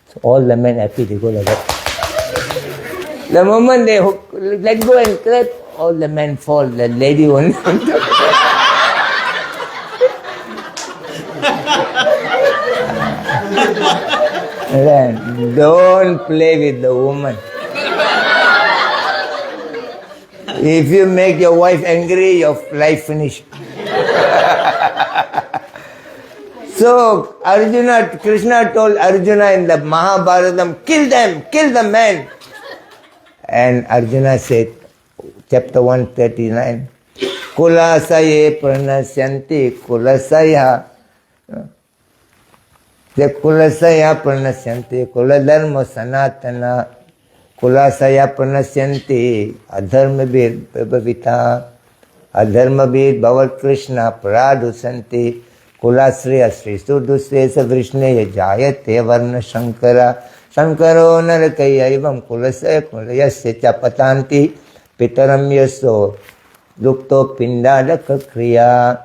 So all the men happy, they go like that. The moment they let go and clap, all the men fall. The lady won't. Don't play with the woman. If you make your wife angry, your life finished. So Krishna told Arjuna in the Mahabharatam, kill them, kill the men. And Arjuna said, chapter 139, Kulasaye pranasyanti kulasaya. The kulasaya pranasyanti kuladharma sanatana. Kulasaya pranasyanti adharmabir bhavita. Adharmabir bhavat Krishna pradusanti. Kulasriya Sri Sudusresa Vrishneya Jayate Varna Shankara Shankaro Narakaya Ivam Kulasaya Kulayasya Chapatanti Pitaram Yaso Lukto Pindada Kriya.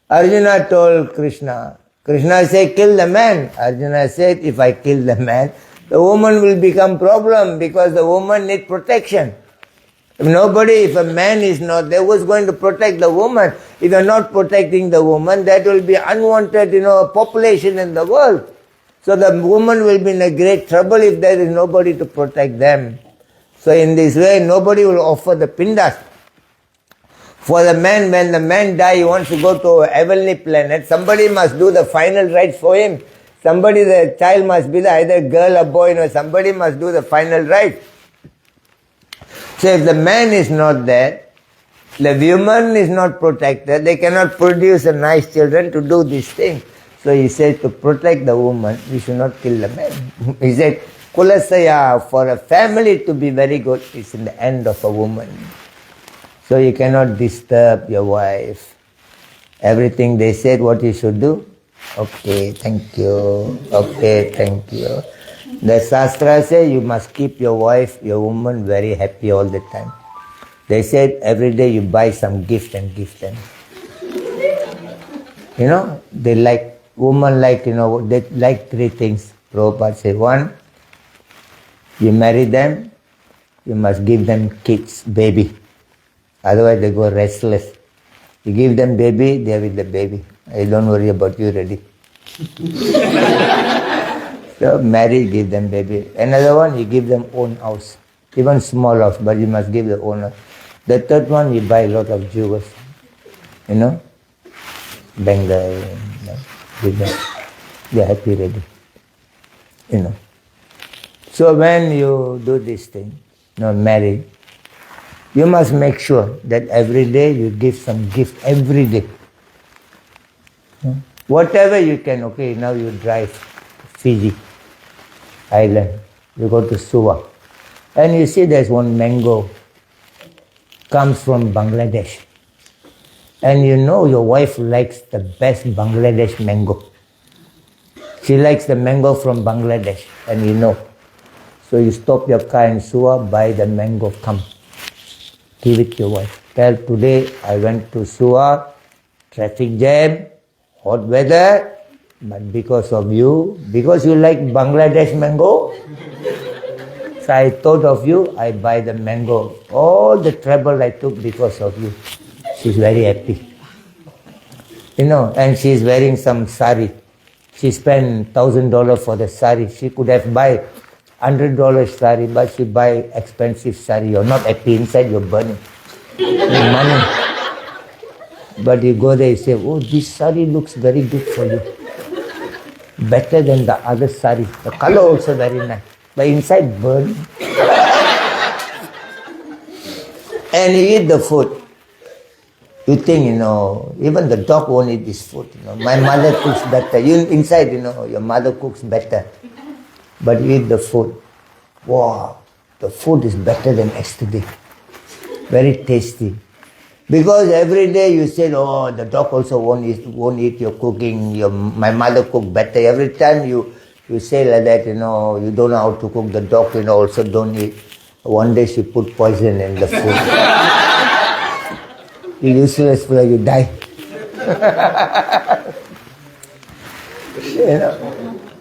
Arjuna told Krishna. Krishna said, kill the man. Arjuna said, if I kill the man, the woman will become problem because the woman need protection. If a man is not there, who's going to protect the woman? If you're not protecting the woman, that will be unwanted, population in the world. So the woman will be in a great trouble if there is nobody to protect them. So in this way, nobody will offer the pindas. For the man, when the man dies, he wants to go to a heavenly planet, somebody must do the final rites for him. The child must be either girl or boy, somebody must do the final rites. So if the man is not there, the woman is not protected, they cannot produce a nice children to do this thing. So he said to protect the woman, we should not kill the man. He said, Kulasaya, for a family to be very good, is in the end of a woman. So you cannot disturb your wife. Everything they said what you should do, okay, thank you, okay, thank you. The Shastra say you must keep your wife, your woman very happy all the time. They said every day you buy some gift and give them. They like, women like, they like three things. Prabhupada said, one, you marry them, you must give them kids, baby. Otherwise they go restless. You give them baby, they are with the baby. I don't worry about you, ready. So marry, give them baby. Another one, you give them own house. Even small house, but you must give the owner. The third one, you buy a lot of jewels. Bengal, give them. They are happy, ready. So when you do this thing, marry, you must make sure that every day you give some gift, every day. Whatever you can, okay, now you drive Fiji island, you go to Suva, and you see there's one mango, comes from Bangladesh. And your wife likes the best Bangladesh mango. She likes the mango from Bangladesh, and So you stop your car in Suva, buy the mango, come. Give it to your wife. Tell, today I went to Suva, traffic jam, hot weather, but because of you, because you like Bangladesh mango, so I thought of you, I buy the mango. All the trouble I took because of you. She's very happy. And she's wearing some sari. She spent $1,000 for the sari. She could have buy $100 sari, but she buy expensive sari. You're not happy inside, you're burning. Your money. But you go there, you say, oh, this sari looks very good for you. Better than the other sari. The color also very nice. But inside burning. And you eat the food. You think, even the dog won't eat this food. My mother cooks better. Inside, your mother cooks better. But you eat the food. Wow, the food is better than yesterday. Very tasty. Because every day you say, oh, the dog also won't eat your cooking. My mother cook better. Every time you say like that, you don't know how to cook. The dog, also don't eat. One day she put poison in the food. You useless fellow, you die.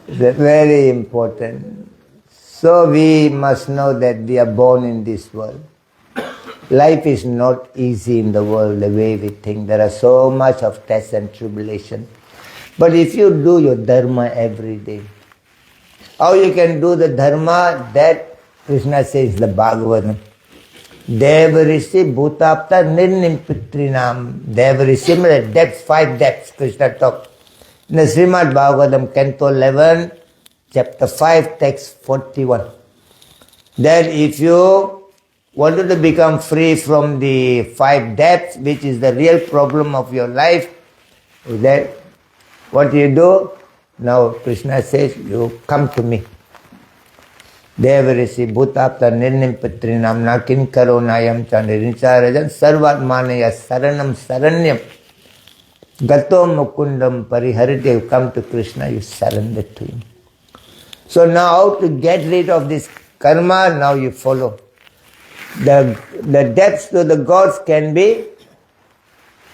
That's very important. So we must know that we are born in this world. Life is not easy in the world the way we think. There are so much of tests and tribulation. But if you do your dharma every day, how you can do the dharma? That Krishna says the Bhagavatam. Devarishi bhutapta nirnimpitrinam. Devarishi, similar depths, 5 depths Krishna talked. In the Srimad Bhagavatam, Canto 11, Chapter 5, Text 41. That if you wanted to become free from the 5 depths, which is the real problem of your life, is that what you do? Now Krishna says, you come to me. Devarishi bhutapta nirnimpatrinam nakin karonayam chandirinicharajan sarvatmanaya saranam saranyam gato mukundam pariharite. You come to Krishna, you surrender to him. So now how to get rid of this karma, now you follow. The debts to the gods can be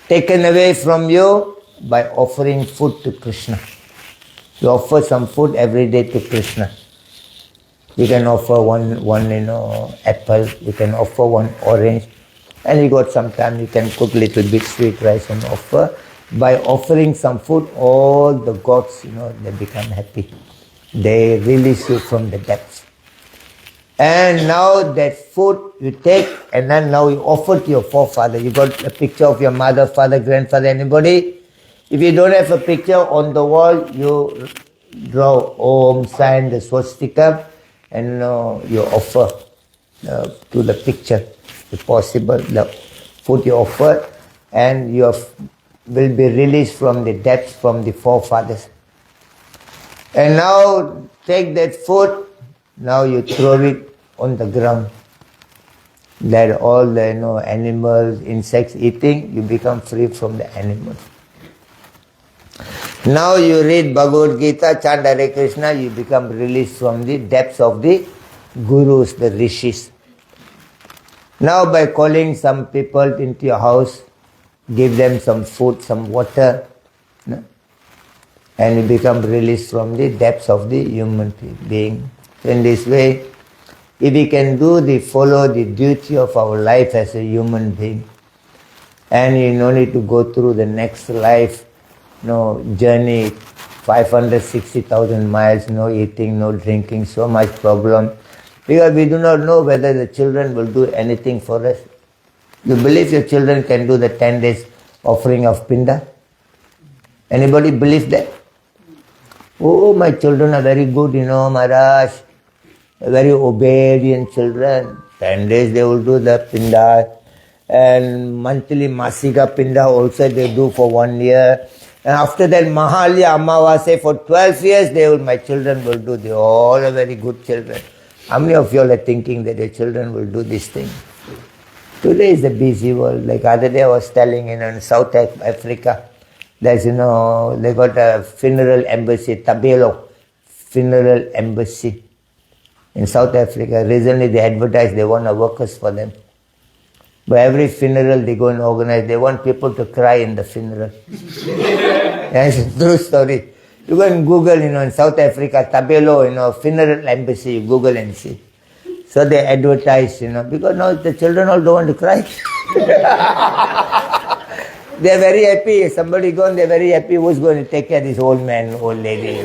taken away from you by offering food to Krishna. You offer some food every day to Krishna. You can offer one apple, you can offer one orange, and you got some time, you can cook little bit sweet rice and offer. By offering some food, all the gods, they become happy. They release you from the depths. And now that food you take, and then now you offer to your forefather. You got a picture of your mother, father, grandfather, anybody? If you don't have a picture on the wall, you draw Om, sign the swastika, and you offer to the picture, if possible, the food you offer, and you will be released from the depths from the forefathers. And now take that food, now you throw it on the ground. Let all the animals, insects eating, you become free from the animals. Now you read Bhagavad Gita, chant Hare Krishna, you become released from the depths of the gurus, the rishis. Now by calling some people into your house, give them some food, some water, and you become released from the depths of the human being. In this way, if we can follow the duty of our life as a human being, and you no need to go through the next life, journey 560,000 miles, no eating, no drinking, so much problem, because we do not know whether the children will do anything for us. You believe your children can do the 10 days offering of Pinda? Anybody believe that? Oh, my children are very good, Maharaj. Very obedient children. 10 days they will do the Pinda. And monthly Masika Pinda also they do for 1 year. And after that Mahalya Amavasya for 12 years, my children will do. They all are very good children. How many of you all are thinking that your children will do this thing? Today is a busy world. Like other day I was telling, in South Africa, there's, they got a funeral embassy, Tabelo funeral embassy in South Africa. Recently they advertised they want workers for them. But every funeral they go and organize, they want people to cry in the funeral. That's a true story. You go and Google, in South Africa, Tabelo, funeral embassy, you Google and see. So they advertise, because now the children all don't want to cry. They're very happy. Somebody gone, they're very happy. Who's going to take care of this old man, old lady?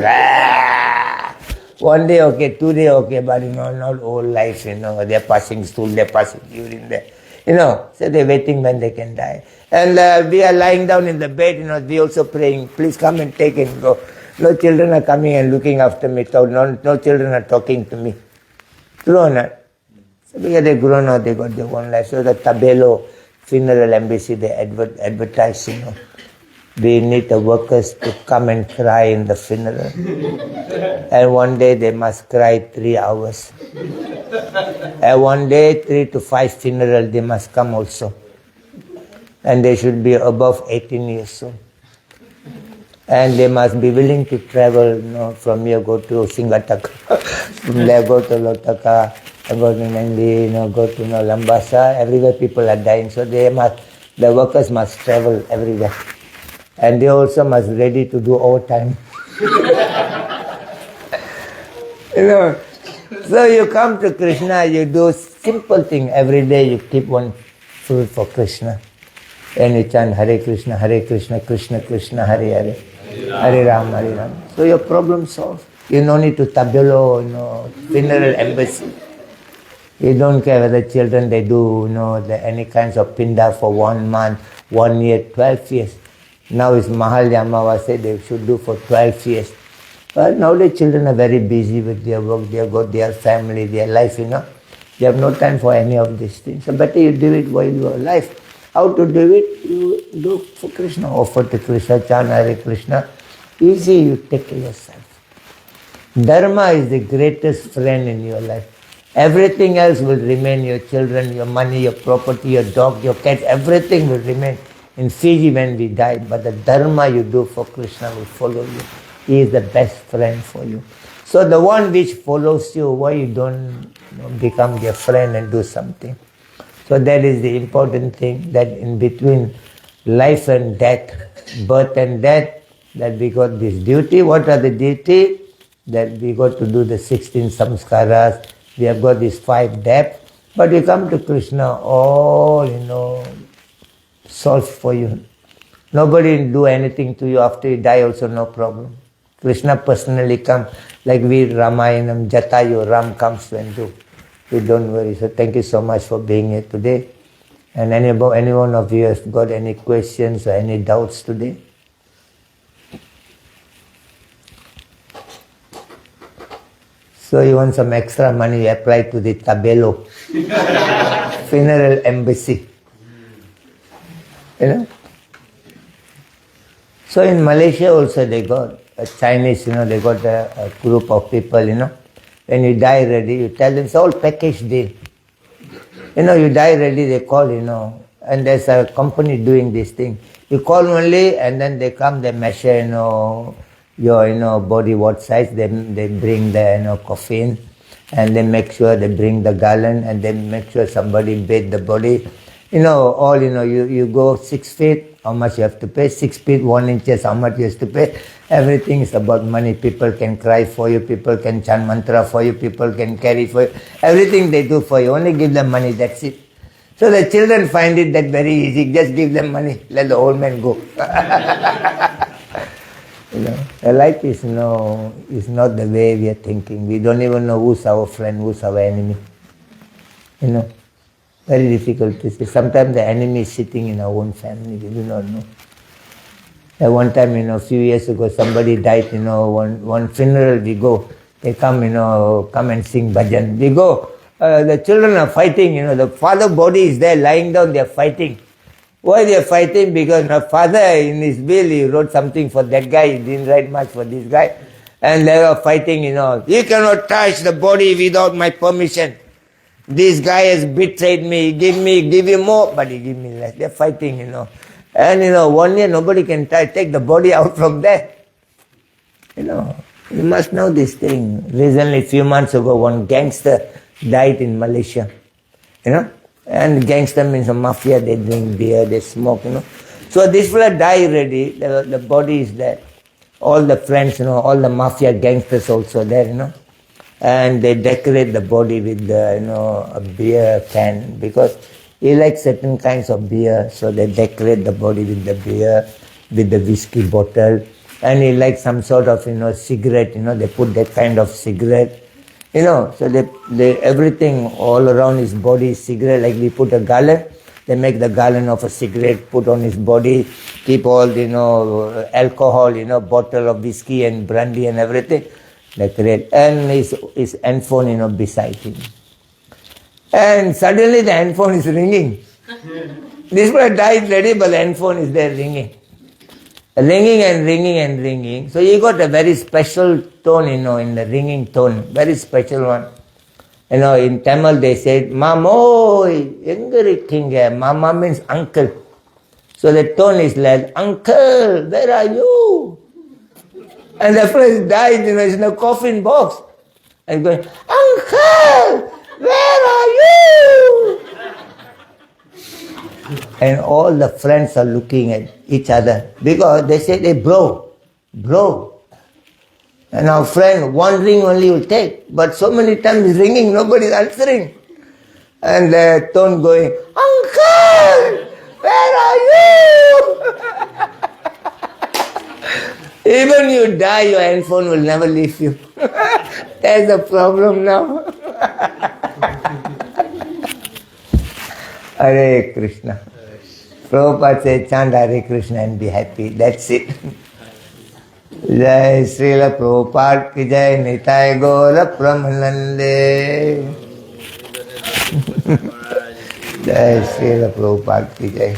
1 day okay, 2 days okay, but not whole life, they're passing stool, they're passing urine there. So they're waiting when they can die. And we are lying down in the bed, we also praying, please come and take and go. No children are coming and looking after me. No children are talking to me. True or not? So because they're grown up, they got their own life. So the Tabelo funeral embassy, they advertise, we need the workers to come and cry in the funeral. And 1 day they must cry 3 hours. And 1 day 3 to 5 funeral they must come also. And they should be above 18 years old. And they must be willing to travel, from here go to Singataka, from there go to Lotaka, go to Nandi, go to Lambasa. Everywhere people are dying, so they must The workers must travel everywhere. And they also must be ready to do overtime. You know, so you come to Krishna, you do simple thing every day. You keep one fruit for Krishna, and you chant Hare Krishna, Krishna Krishna, Hare Hare, Hare Ram, Hare Ram. So your problem solved. You don't need to tableau, funeral embassy. You don't care whether children they do, any kinds of pinda for 1 month, 1 year, 12 years. Now it's Mahal Yamavase, they should do for 12 years. But nowadays children are very busy with their work, they have got their family, their life, They have no time for any of these things. So better you do it while you are alive. How to do it? You do for Krishna, offer to Krishna, chant Hare Krishna. Easy, you take care of yourself. Dharma is the greatest friend in your life. Everything else will remain, your children, your money, your property, your dog, your cat, everything will remain in Fiji when we die. But the dharma you do for Krishna will follow you. He is the best friend for you. So the one which follows you, why you don't become their friend and do something? So that is the important thing, that in between life and death, birth and death, that we got this duty. What are the duty? That we got to do the 16 samskaras. We have got these 5 depths. But you come to Krishna, all, solved for you. Nobody will do anything to you after you die also, no problem. Krishna personally comes, like we Ramayanam, Jatayu, Ram comes and do. You don't worry. So thank you so much for being here today. And any one of you has got any questions or any doubts today? So you want some extra money, you apply to the Tabelo funeral embassy. So in Malaysia also they got a Chinese, they got a group of people, When you die ready, you tell them, it's all package deal. You die ready, they call, and there's a company doing this thing. You call only, and then they come, they measure, your, body what size, they bring the, coffin, and they make sure they bring the gallon, and they make sure somebody bathe the body. You go 6 feet, how much you have to pay, 6 feet, 1 inches, how much you have to pay. Everything is about money. People can cry for you, people can chant mantra for you, people can carry for you. Everything they do for you, only give them money, that's it. So the children find it that very easy, just give them money, let the old man go. Life is not the way we are thinking. We don't even know who's our friend, who's our enemy. Very difficult to see. Sometimes the enemy is sitting in our own family, we do not know. At one time, a few years ago, somebody died, one funeral we go, they come, come and sing bhajan. We go, the children are fighting, the father body is there lying down, they are fighting. Why they are fighting? Because the father in his will, he wrote something for that guy, he didn't write much for this guy. And they were fighting, you cannot touch the body without my permission. This guy has betrayed me, give him more, but he give me less. They're fighting, And 1 year nobody can take the body out from there. You must know this thing. Recently, a few months ago, one gangster died in Malaysia. And gangster means a mafia, they drink beer, they smoke, So this fella died already, the body is there. All the friends, all the mafia gangsters also there, And they decorate the body with a beer can, because he likes certain kinds of beer, so they decorate the body with the beer, with the whiskey bottle. And he likes some sort of, cigarette, they put that kind of cigarette. So they everything all around his body is cigarette, like we put a garland, they make the garland of a cigarette, put on his body, keep all, alcohol, bottle of whiskey and brandy and everything, decorate. And his handphone, beside him. And suddenly the handphone is ringing. This boy died ready, but the handphone is there ringing. Ringing and ringing and ringing. So he got a very special tone, in the ringing tone. Very special one. In Tamil they said, Mamoi, enga Mama means uncle. So the tone is like, Uncle, where are you? And the fellow died, he's in a coffin box. And going, Uncle, where are you? And all the friends are looking at each other because they say they bro. And our friend, one ring only will take, but so many times ringing, nobody is answering. And the tone going, Uncle, where are you? Even you die, your handphone will never leave you. That's the problem now. Hare Krishna. Prabhupada said, chant Hare Krishna and be happy. That's it. Jai Srila Prabhupada ki jai, Nitai Gaura Pramanande. Jai Srila Prabhupada ki jai.